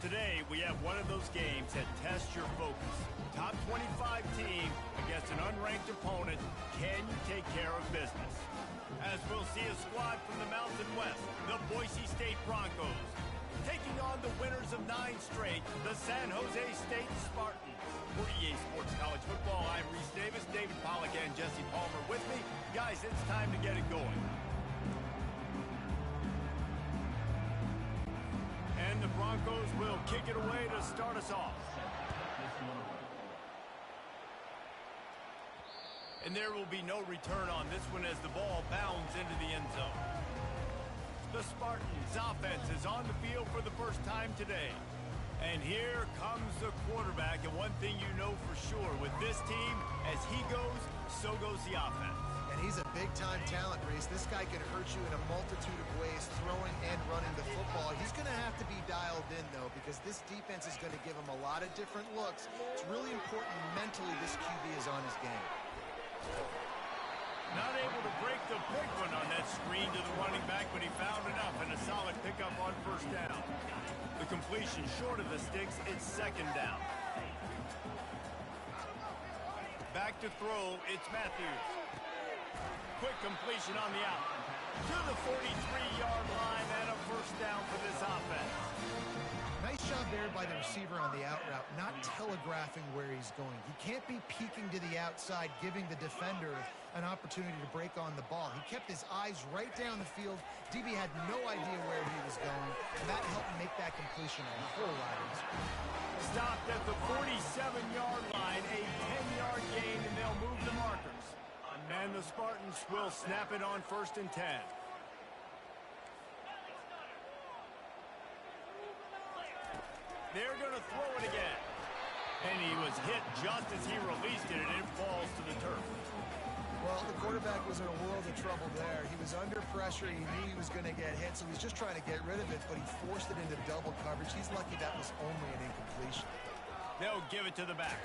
Today, we have one of those games that tests your focus. Top 25 team against an unranked opponent. Can you take care of business? As we'll see a squad from the Mountain West, the Boise State Broncos, taking on the winners of 9 straight, the San Jose State Spartans. For EA Sports College Football, I'm Reese Davis, David Pollack, and Jesse Palmer with me. Guys, it's time to get it going. And the Broncos will kick it away to start us off. And there will be no return on this one as the ball bounds into the end zone. The Spartans offense is on the field for the first time today. And here comes the quarterback. And one thing you know for sure with this team, as he goes, so goes the offense. And he's a big-time talent, Reese. This guy can hurt you in a multitude of ways, throwing and running the football. He's going to have to be dialed in, though, because this defense is going to give him a lot of different looks. It's really important mentally this QB is on his game. Not able to break the big one on that screen to the running back, but he found enough and a solid pickup on first down. The completion short of the sticks, it's second down. Back to throw, it's Matthews. Quick completion on the out. To the 43-yard line and a first down for this offense. Nice job there by the receiver on the out route, not telegraphing where he's going. He can't be peeking to the outside, giving the defender an opportunity to break on the ball. He kept his eyes right down the field. DB had no idea where he was going, and that helped make that completion a whole lot easier. Stopped at the 47-yard line, a 10-yard gain, and they'll move the markers. And the Spartans will snap it on 1st and 10. They're going to throw it again. And he was hit just as he released it, and it falls to the turf. Well, the quarterback was in a world of trouble there. He was under pressure. He knew he was going to get hit, so he's just trying to get rid of it, but he forced it into double coverage. He's lucky that was only an incompletion. They'll give it to the back.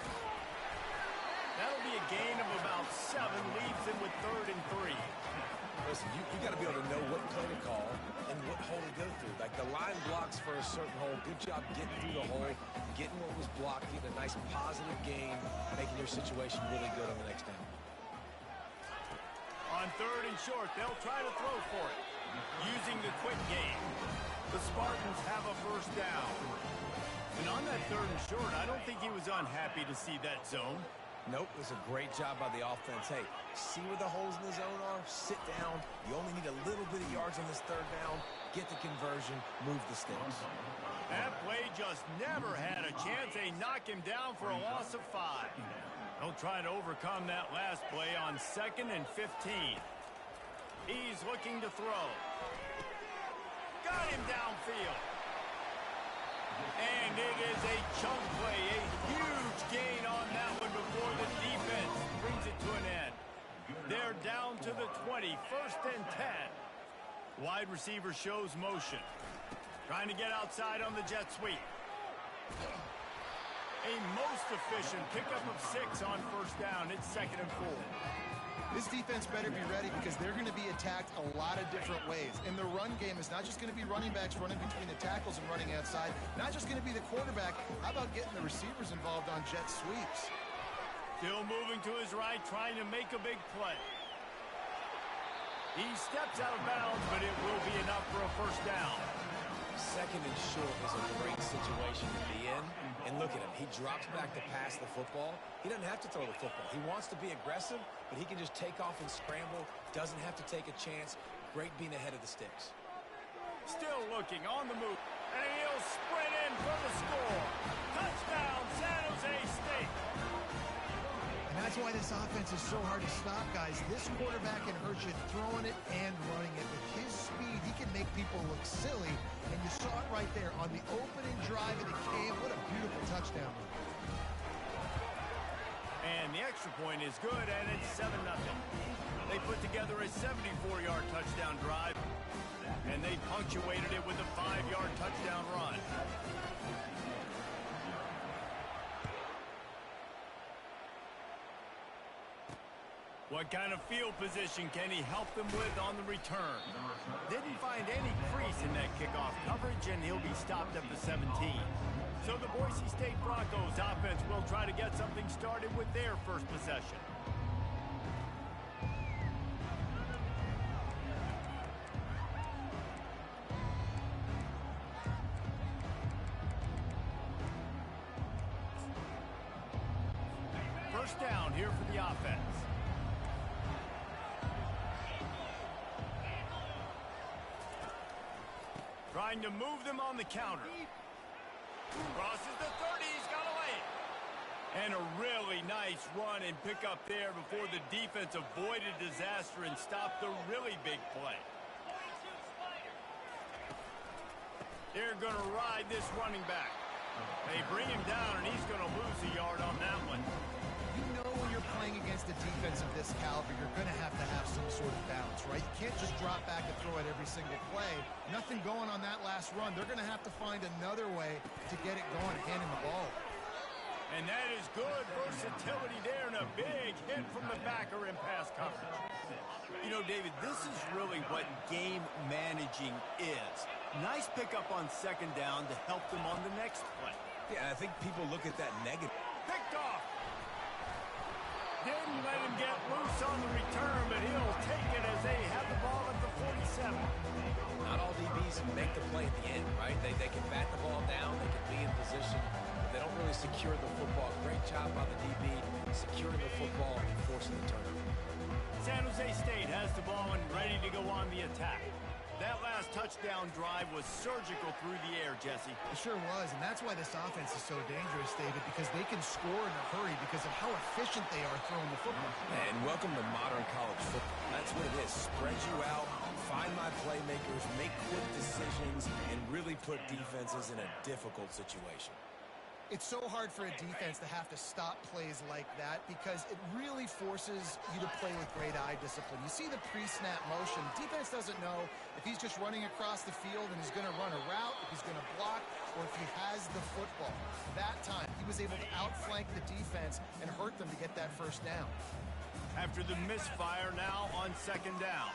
That'll be a gain of about 7, leaves him with 3rd and 3. Listen, you got to be able to know what play to call and what hole to go through. Like the line blocks for a certain hole. Good job getting through the hole, getting what was blocked, getting a nice positive gain, making your situation really good on the next down. On 3rd and short, they'll try to throw for it. Using the quick game, the Spartans have a first down. And on that 3rd and short, I don't think he was unhappy to see that zone. Nope, it was a great job by the offense. Hey, see where the holes in the zone are? Sit down. You only need a little bit of yards on this 3rd down. Get the conversion. Move the sticks. That play just never had a chance. They knock him down for a loss of 5. They'll try to overcome that last play on 2nd and 15. He's looking to throw. Got him downfield. And it is a chunk play, a huge gain on that one before the defense brings it to an end. They're down to the 20, 1st and 10. Wide receiver shows motion. Trying to get outside on the jet sweep. A most efficient pickup of 6 on first down. It's 2nd and 4. This defense better be ready because they're going to be attacked a lot of different ways. And the run game is not just going to be running backs running between the tackles and running outside. Not just going to be the quarterback. How about getting the receivers involved on jet sweeps? Still moving to his right, trying to make a big play. He steps out of bounds, but it will be enough for a first down. 2nd and short is a great situation to be in. And look at him. He drops back to pass the football. He doesn't have to throw the football. He wants to be aggressive, but he can just take off and scramble. Doesn't have to take a chance. Great being ahead of the sticks. Still looking on the move. And he'll sprint in for the score. Touchdown, San Jose State. And that's why this offense is so hard to stop, guys. This quarterback can hurt you throwing it and running it. With his speed, he can make people look silly. And you saw it right there on the opening drive of the game. What a beautiful touchdown. And the extra point is good, and it's 7-0. They put together a 74-yard touchdown drive, and they punctuated it with a 5-yard touchdown run. What kind of field position can he help them with on the return? Didn't find any crease in that kickoff coverage, and he'll be stopped at the 17. So the Boise State Broncos offense will try to get something started with their first possession. First down here for the offense. Trying to move them on the counter. Crosses the 30, he's got to lay it. And a really nice run and pick up there before the defense avoided disaster and stopped the really big play. They're going to ride this running back. They bring him down, and he's going to lose a yard on that one. You know when you're playing against a defense of this caliber, you're going to have some sort of balance, right? You can't just drop back and throw it every single play. Nothing going on that last run. They're going to have to find another way to get it going, handing the ball. And that is good versatility there, and a big hit from the backer in pass coverage. You know, David, this is really what game managing is. Nice pickup on second down to help them on the next play. Yeah, I think people look at that negative. Picked off. Didn't let him get loose on the return, but he'll take it as they have the ball at the 47. Not all DBs make the play at the end, right? They can bat the ball down, they can be in position. They don't really secure the football. Great job by the DB securing the football and forcing the turnover. San Jose State has the ball and ready to go on the attack. That last touchdown drive was surgical through the air, Jesse. It sure was, and that's why this offense is so dangerous, David, because they can score in a hurry because of how efficient they are throwing the football. And welcome to modern college football. That's what it is. Spread you out, find my playmakers, make quick decisions, and really put defenses in a difficult situation. It's so hard for a defense to have to stop plays like that because it really forces you to play with great eye discipline. You see the pre-snap motion. Defense doesn't know if he's just running across the field and he's going to run a route, if he's going to block, or if he has the football. That time, he was able to outflank the defense and hurt them to get that first down. After the misfire, now on second down.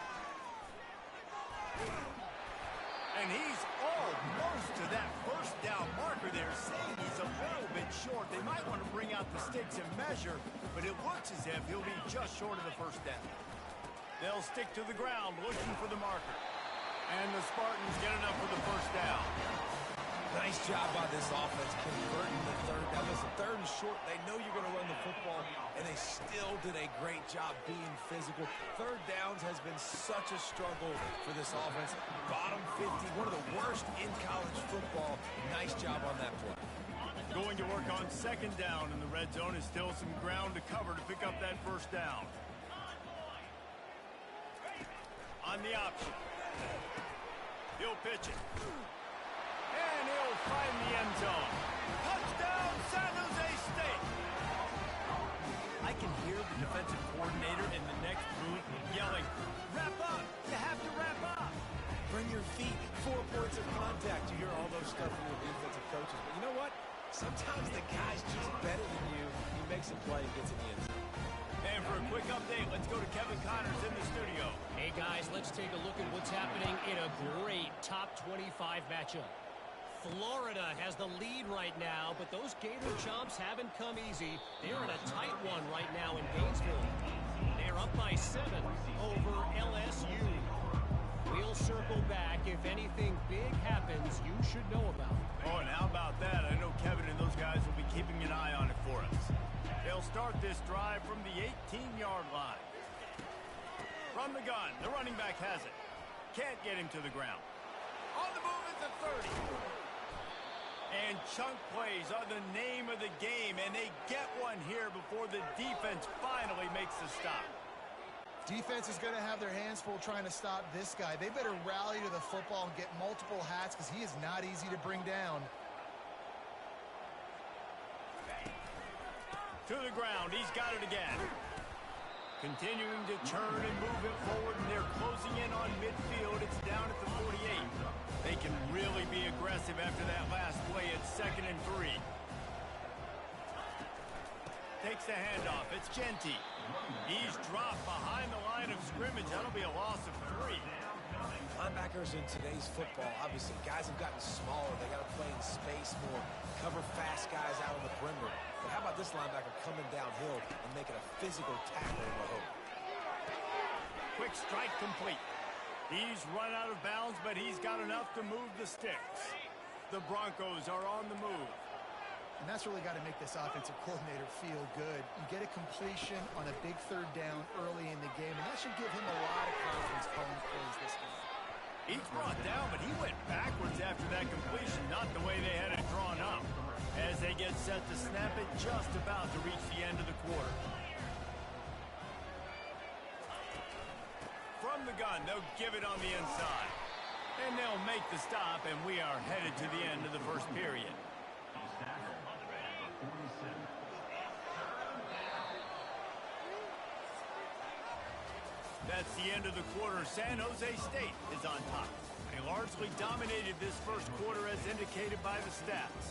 And he's almost to that first down marker there, saying he's a little bit short. They might want to bring out the sticks and measure, but it looks as if he'll be just short of the first down. They'll stick to the ground looking for the marker. And the Spartans get enough for the first down. Nice job by this offense converting the third down. Listen, third and short, they know you're going to run the football, and they still did a great job being physical. Third downs has been such a struggle for this offense. Bottom 50, one of the worst in college football. Nice job on that play. Going to work on second down, and the red zone is still some ground to cover to pick up that first down. On the option. He'll pitch it. And he'll find the end zone. Touchdown, San Jose State. I can hear the defensive coordinator in the next booth yelling, "Wrap up! You have to wrap up!" Bring your feet, 4 points of contact. You hear all those stuff from your defensive coaches. But you know what? Sometimes the guy's just better than you. He makes a play and gets in the end zone. And for a quick update, let's go to Kevin Connors in the studio. Hey, guys, let's take a look at what's happening in a great top 25 matchup. Florida has the lead right now, but those Gator Chomps haven't come easy. They're in a tight one right now in Gainesville. They're up by 7 over LSU. We'll circle back. If anything big happens, you should know about it. Oh, and how about that? I know Kevin and those guys will be keeping an eye on it for us. They'll start this drive from the 18-yard line. From the gun, the running back has it. Can't get him to the ground. On the move is the 30. And chunk plays are the name of the game, and they get one here before the defense finally makes the stop. Defense is going to have their hands full trying to stop this guy. They better rally to the football and get multiple hats because he is not easy to bring down. To the ground, he's got it again. Continuing to turn and move it forward, and they're closing in on midfield. It's down at the 48. They can really be aggressive after that last play. It's 2nd and 3. Takes the handoff. It's Genty. He's dropped behind the line of scrimmage. That'll be a loss of 3. Linebackers in today's football, obviously, guys have gotten smaller. They got to play in space more, cover fast guys out on the perimeter. But how about this linebacker coming downhill and making a physical tackle in the hook? Quick strike complete. He's run out of bounds, but he's got enough to move the sticks. The Broncos are on the move. And that's really got to make this offensive coordinator feel good. You get a completion on a big third down early in the game, and that should give him a lot of confidence calling plays this game. He's brought down, but he went backwards after that completion, not the way they had it drawn up. As they get set to snap it, just about to reach the end of the quarter. From the gun, they'll give it on the inside. And they'll make the stop, and we are headed to the end of the first period. That's the end of the quarter. San Jose State is on top. They largely dominated this first quarter as indicated by the stats.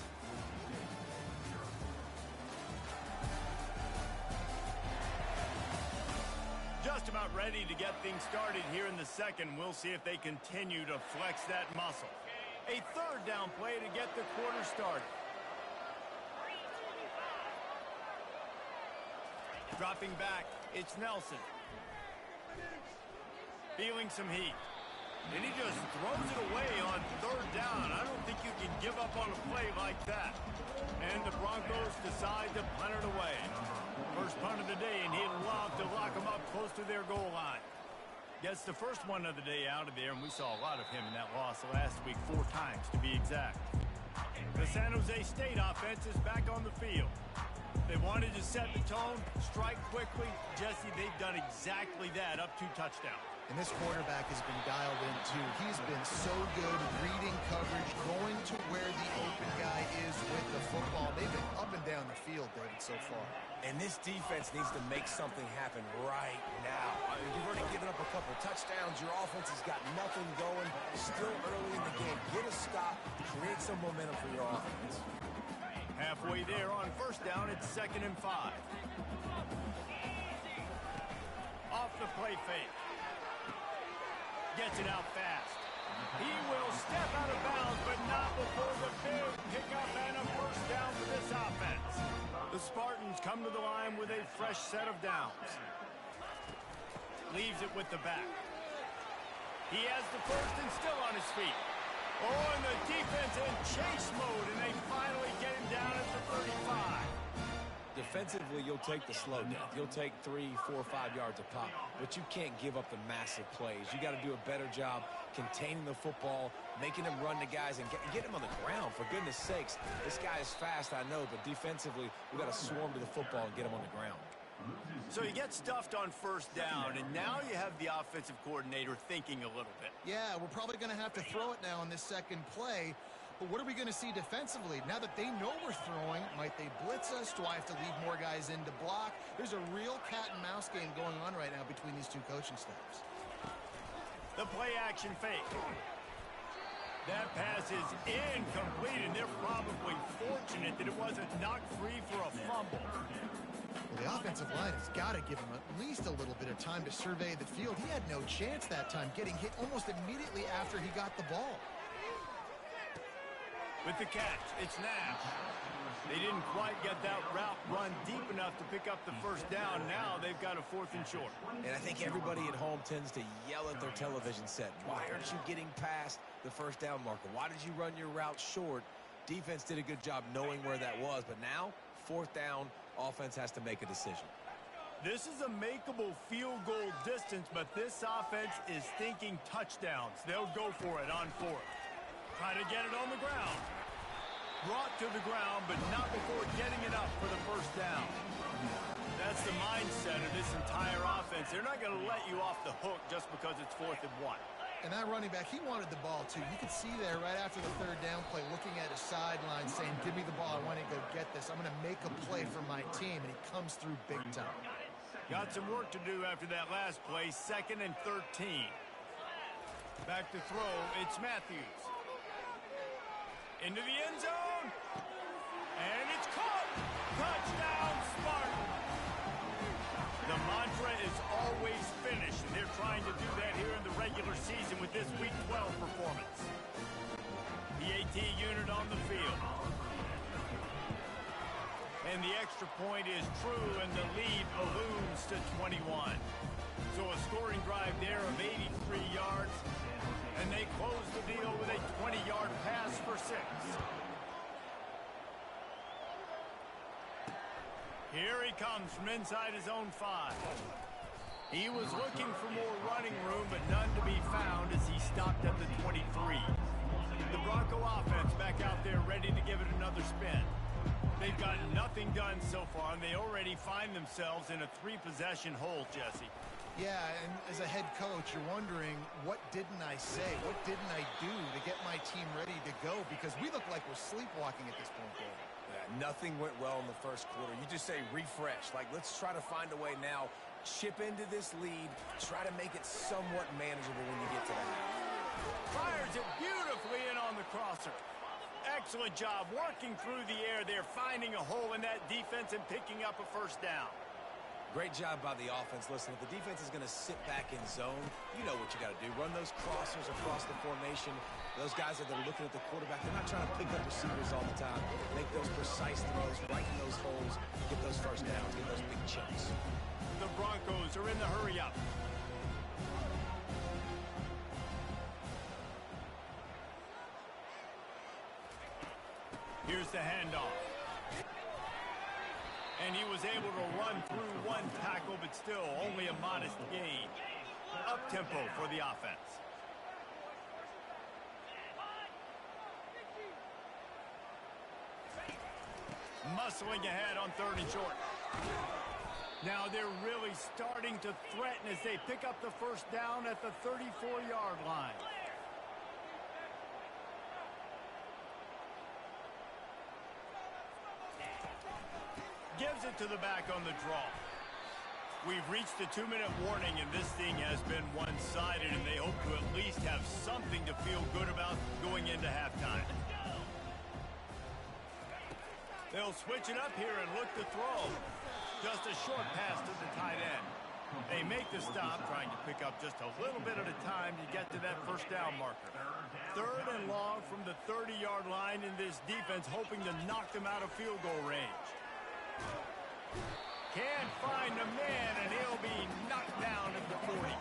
Just about ready to get things started here in the second. We'll see if they continue to flex that muscle. A third down play to get the quarter started. Dropping back, it's Nelson. Feeling some heat. And he just throws it away on third down. I don't think you can give up on a play like that. And the Broncos decide to punt it away. First punt of the day, and he'd love to lock them up close to their goal line. Gets the first one of the day out of there, and we saw a lot of him in that loss last week, 4 times to be exact. The San Jose State offense is back on the field. They wanted to set the tone, strike quickly. Jesse, they've done exactly that, up 2 touchdowns. And this quarterback has been dialed in, too. He's been so good reading coverage, going to where the open guy is with the football. They've been up and down the field, David, so far. And this defense needs to make something happen right now. You've already given up a couple touchdowns. Your offense has got nothing going. Still early in the game. Get a stop. Create some momentum for your offense. Halfway there on first down, it's 2nd and 5. Off the play fake. Gets it out fast. He will step out of bounds, but not before the big pickup and a first down for this offense. The Spartans come to the line with a fresh set of downs. Leaves it with the back. He has the first and still on his feet. Oh, and the defense in chase mode, and they finally get him down at the 35. Defensively, you'll take the slow down. You'll take 3, 4, 5 yards a pop, but you can't give up the massive plays. You got to do a better job containing the football, making them run to guys, and get him on the ground. For goodness sakes, this guy is fast, I know, but defensively, we got to swarm to the football and get him on the ground. So you get stuffed on first down, and now you have the offensive coordinator thinking a little bit. Yeah, we're probably going to have to throw it now on this second play. But what are we going to see defensively? Now that they know we're throwing, might they blitz us? Do I have to leave more guys in to block? There's a real cat and mouse game going on right now between these 2 coaching staffs. The play action fake. That pass is incomplete, and they're probably fortunate that it wasn't knocked free for a fumble. Well, the offensive line has got to give him at least a little bit of time to survey the field. He had no chance that time, getting hit almost immediately after he got the ball. With the catch, it's Nash. They didn't quite get that route run deep enough to pick up the first down. Now they've got a 4th and short. And I think everybody at home tends to yell at their television set. Why aren't you getting past the first down marker? Why did you run your route short? Defense did a good job knowing where that was. But now, 4th down, offense has to make a decision. This is a makeable field goal distance, but this offense is thinking touchdowns. They'll go for it on 4th. Try to get it on the ground. Brought to the ground, but not before getting it up for the first down. That's the mindset of this entire offense. They're not going to let you off the hook just because it's 4th and 1. And that running back, he wanted the ball, too. You could see there right after the third down play, looking at his sideline, saying, give me the ball. I want to go get this. I'm going to make a play for my team. And he comes through big time. Got some work to do after that last play. 2nd and 13. Back to throw. It's Matthews. Into the end zone. And it's caught. Touchdown, Spartan. The is always finish, and they're trying to do that here in the regular season with this Week 12 performance. The AT unit on the field. And the extra point is true, and the lead balloons to 21. So a scoring drive there of 83 yards, and they close the deal with a 20-yard pass for 6. Here he comes from inside his own 5. He was looking for more running room, but none to be found as he stopped at the 23. The Bronco offense back out there ready to give it another spin. They've got nothing done so far, and they already find themselves in a 3-possession hole, Jesse. Yeah, and as a head coach, you're wondering, what didn't I say? What didn't I do to get my team ready to go? Because we look like we're sleepwalking at this point, Dave. Nothing went well in the first quarter. You just say refresh. Like, let's try to find a way now. Chip into this lead. Try to make it somewhat manageable when you get to the half. Fires it beautifully in on the crosser. Excellent job working through the air there, finding a hole in that defense and picking up a first down. Great job by the offense. Listen, if the defense is going to sit back in zone, you know what you got to do. Run those crossers across the formation. Those guys that are looking at the quarterback, they're not trying to pick up receivers all the time. Make those precise throws, right in those holes, get those first downs, get those big chunks. The Broncos are in the hurry-up. Here's the handoff. And he was able to run through one tackle, but still only a modest gain. Up-tempo for the offense. Muscling ahead on 3rd and short. Now they're really starting to threaten as they pick up the first down at the 34-yard line. Gives it to the back on the draw. We've reached the 2-minute warning, and this thing has been one-sided, and they hope to at least have something to feel good about going into halftime. They'll switch it up here and look to throw. Just a short pass to the tight end. They make the stop, trying to pick up just a little bit at a time to get to that first down marker. 3rd and long from the 30-yard line, in this defense hoping to knock them out of field goal range. Can't find a man, and he'll be knocked down at the 40.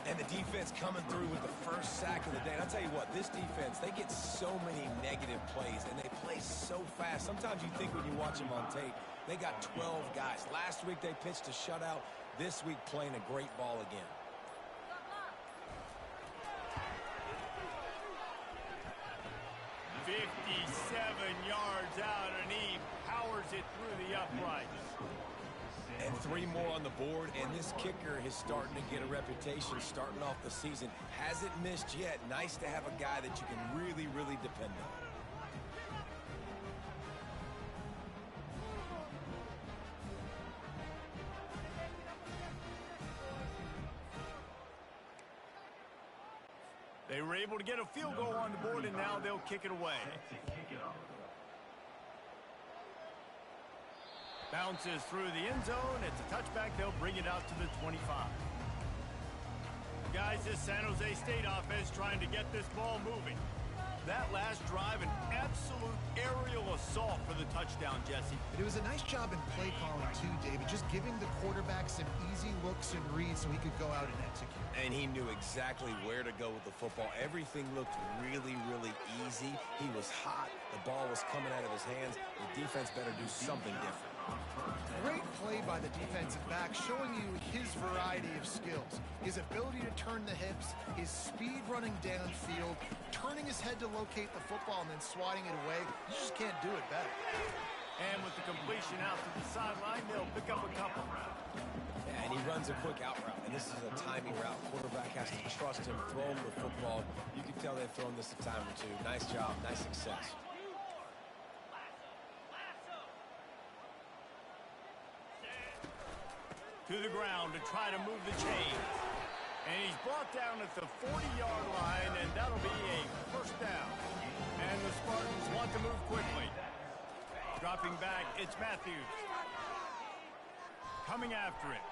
And the defense coming through with the first sack of the day. And I'll tell you what, this defense, they get so many negative plays, and they play so fast. Sometimes you think when you watch them on tape, they got 12 guys. Last week they pitched a shutout. This week playing a great ball again. Yards out, and he powers it through the uprights. And 3 more on the board, and this kicker is starting to get a reputation starting off the season. Hasn't missed yet. Nice to have a guy that you can really, really depend on. They were able to get a field goal on the board, and now they'll kick it away. Bounces through the end zone. It's a touchback. They'll bring it out to the 25. Guys, this San Jose State offense trying to get this ball moving. That last drive, an absolute aerial assault for the touchdown, Jesse. But it was a nice job in play calling, too, David. Just giving the quarterback some easy looks and reads so he could go out and execute. And he knew exactly where to go with the football. Everything looked really, really easy. He was hot. The ball was coming out of his hands. The defense better do something different. Great play by the defensive back, showing you his variety of skills. His ability to turn the hips, his speed running downfield, turning his head to locate the football and then swatting it away. You just can't do it better. And with the completion out to the sideline, they'll pick up a couple. And he runs a quick out route, and this is a timing route. Quarterback has to trust him, throw him the football. You can tell they've thrown this a time or two. Nice job, nice success. To the ground to try to move the chain. And he's brought down at the 40-yard line, and that'll be a first down. And the Spartans want to move quickly. Dropping back, it's Matthews. Coming after it.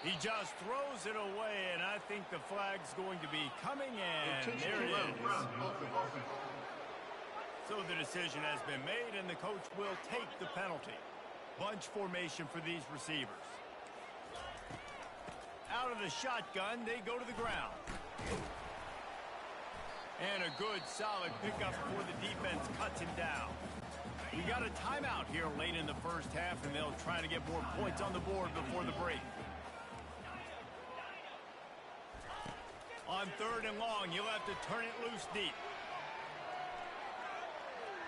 He just throws it away, and I think the flag's going to be coming in. There it is. So the decision has been made, and the coach will take the penalty. Bunch formation for these receivers. Out of the shotgun, they go to the ground. And a good, solid pickup before the defense cuts him down. We got a timeout here late in the first half, and they'll try to get more points on the board before the break. On 3rd and long, you'll have to turn it loose deep.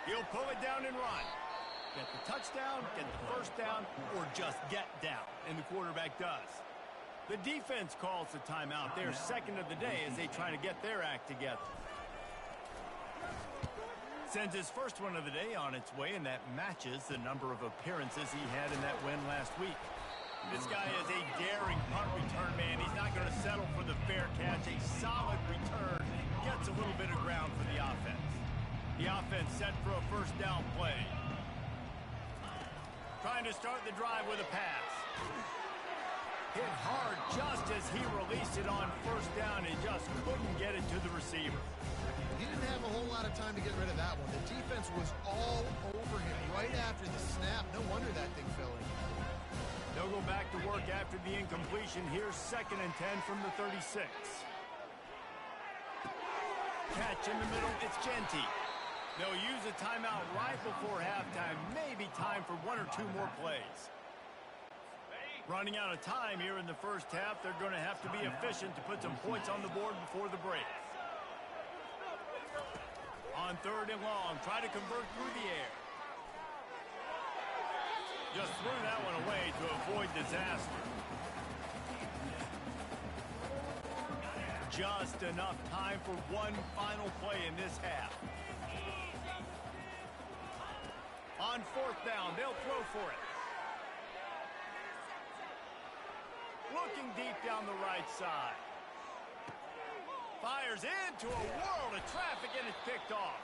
He'll pull it down and run. Get the touchdown, get the first down, or just get down, and the quarterback does. The defense calls the timeout. They're second of the day as they try to get their act together. Sends his first one of the day on its way, and that matches the number of appearances he had in that win last week. This guy is a daring punt return man. He's not going to settle for the fair catch. A solid return gets a little bit of ground for the offense. The offense set for a first down play. Trying to start the drive with a pass. Hit hard just as he released it on first down. He just couldn't get it to the receiver. He didn't have a whole lot of time to get rid of that one. The defense was all over him right after the snap. No wonder that thing fell in. They'll go back to work after the incompletion. Here's 2nd and 10 from the 36. Catch in the middle. It's Genty. They'll use a timeout right before halftime. Maybe time for 1 or 2 more plays. Running out of time here in the first half. They're going to have to be efficient to put some points on the board before the break. On 3rd and long, try to convert through the air. Just threw that one away to avoid disaster. Just enough time for one final play in this half. On 4th down, they'll throw for it. Looking deep down the right side. Fires into a world of traffic, and it's picked off.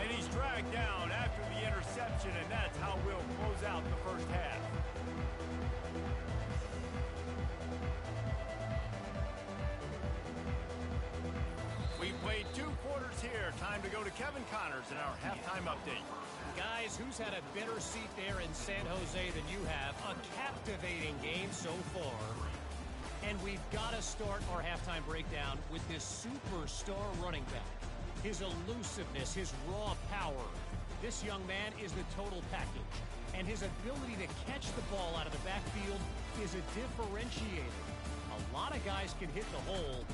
And he's dragged down after the interception, and that's how we'll close out the first half. We played 2 quarters here. Time to go to Kevin Connors in our halftime update. Guys, who's had a better seat there in San Jose than you have? A captivating game so far. And we've got to start our halftime breakdown with this superstar running back. His elusiveness, his raw power. This young man is the total package. And his ability to catch the ball out of the backfield is a differentiator. A lot of guys can hit the hole.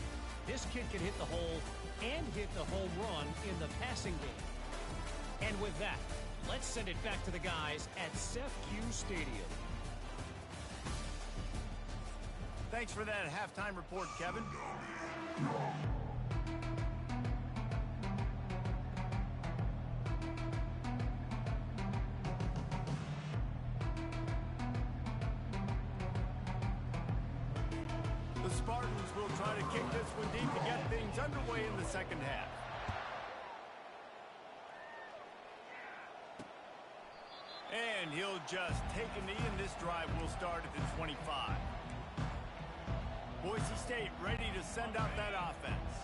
This kid can hit the hole and hit the home run in the passing game. And with that, let's send it back to the guys at CFB25 Stadium. Thanks for that halftime report, Kevin. The Spartans will try to kick this one deep to get things underway in the second half. And he'll just take a knee, and this drive will start at the 25. Boise State ready to send out that offense.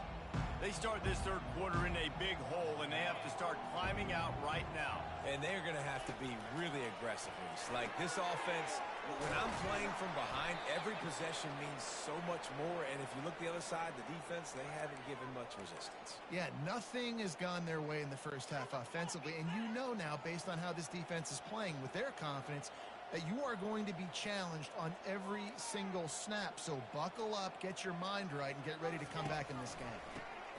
They start this 3rd quarter in a big hole, and they have to start climbing out right now. And they're going to have to be really aggressive. Like this offense, when I'm playing from behind, every possession means so much more. And if you look the other side, the defense, they haven't given much resistance. Yeah, nothing has gone their way in the first half offensively. And you know now, based on how this defense is playing with their confidence, that you are going to be challenged on every single snap. So buckle up, get your mind right, and get ready to come back in this game.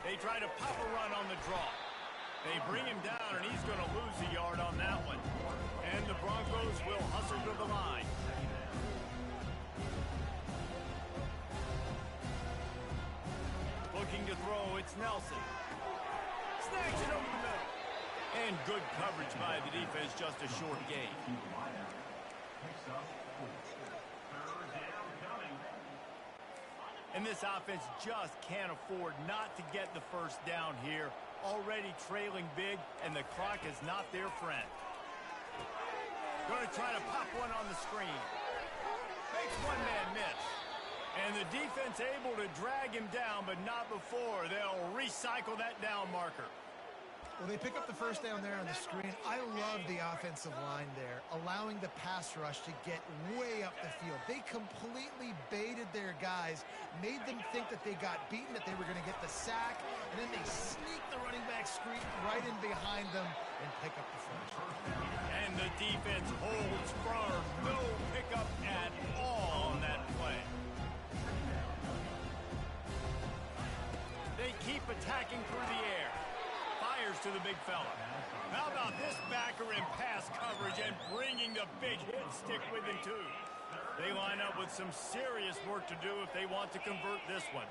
They try to pop a run on the draw. They bring him down, and he's going to lose a yard on that one. And the Broncos will hustle to the line. Looking to throw, it's Nelson. Snags it over the middle. And good coverage by the defense, just a short gain. And this offense just can't afford not to get the first down here. Already trailing big, and the clock is not their friend. Going to try to pop one on the screen. Makes one man miss. And the defense able to drag him down, but not before. They'll recycle that down marker. Well, they pick up the first down there on the screen. I love the offensive line there, allowing the pass rush to get way up the field. They completely baited their guys, made them think that they got beaten, that they were going to get the sack, and then they sneak the running back screen right in behind them and pick up the first. And the defense holds firm. No pickup at all on that play. They keep attacking through the air. Fires to the big fella. How about this backer in pass coverage and bringing the big hit stick with him too? They line up with some serious work to do if they want to convert this one.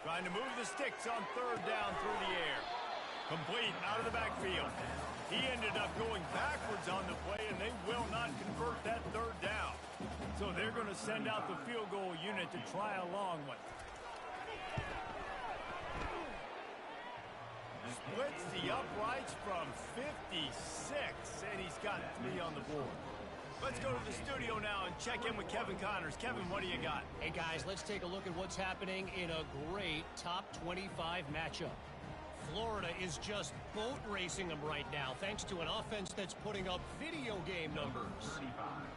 Trying to move the sticks on third down through the air. Complete out of the backfield. He ended up going backwards on the play, and they will not convert that third down. So they're going to send out the field goal unit to try a long one. Splits the uprights from 56, and he's got 3 on the board. Let's go to the studio now and check in with Kevin Connors. Kevin, what do you got? Hey, guys, let's take a look at what's happening in a great top 25 matchup. Florida is just boat racing them right now, thanks to an offense that's putting up video game numbers.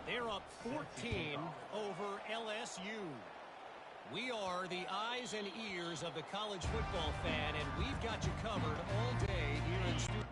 They're up 14 over LSU. We are the eyes and ears of the college football fan, and we've got you covered all day here in studio.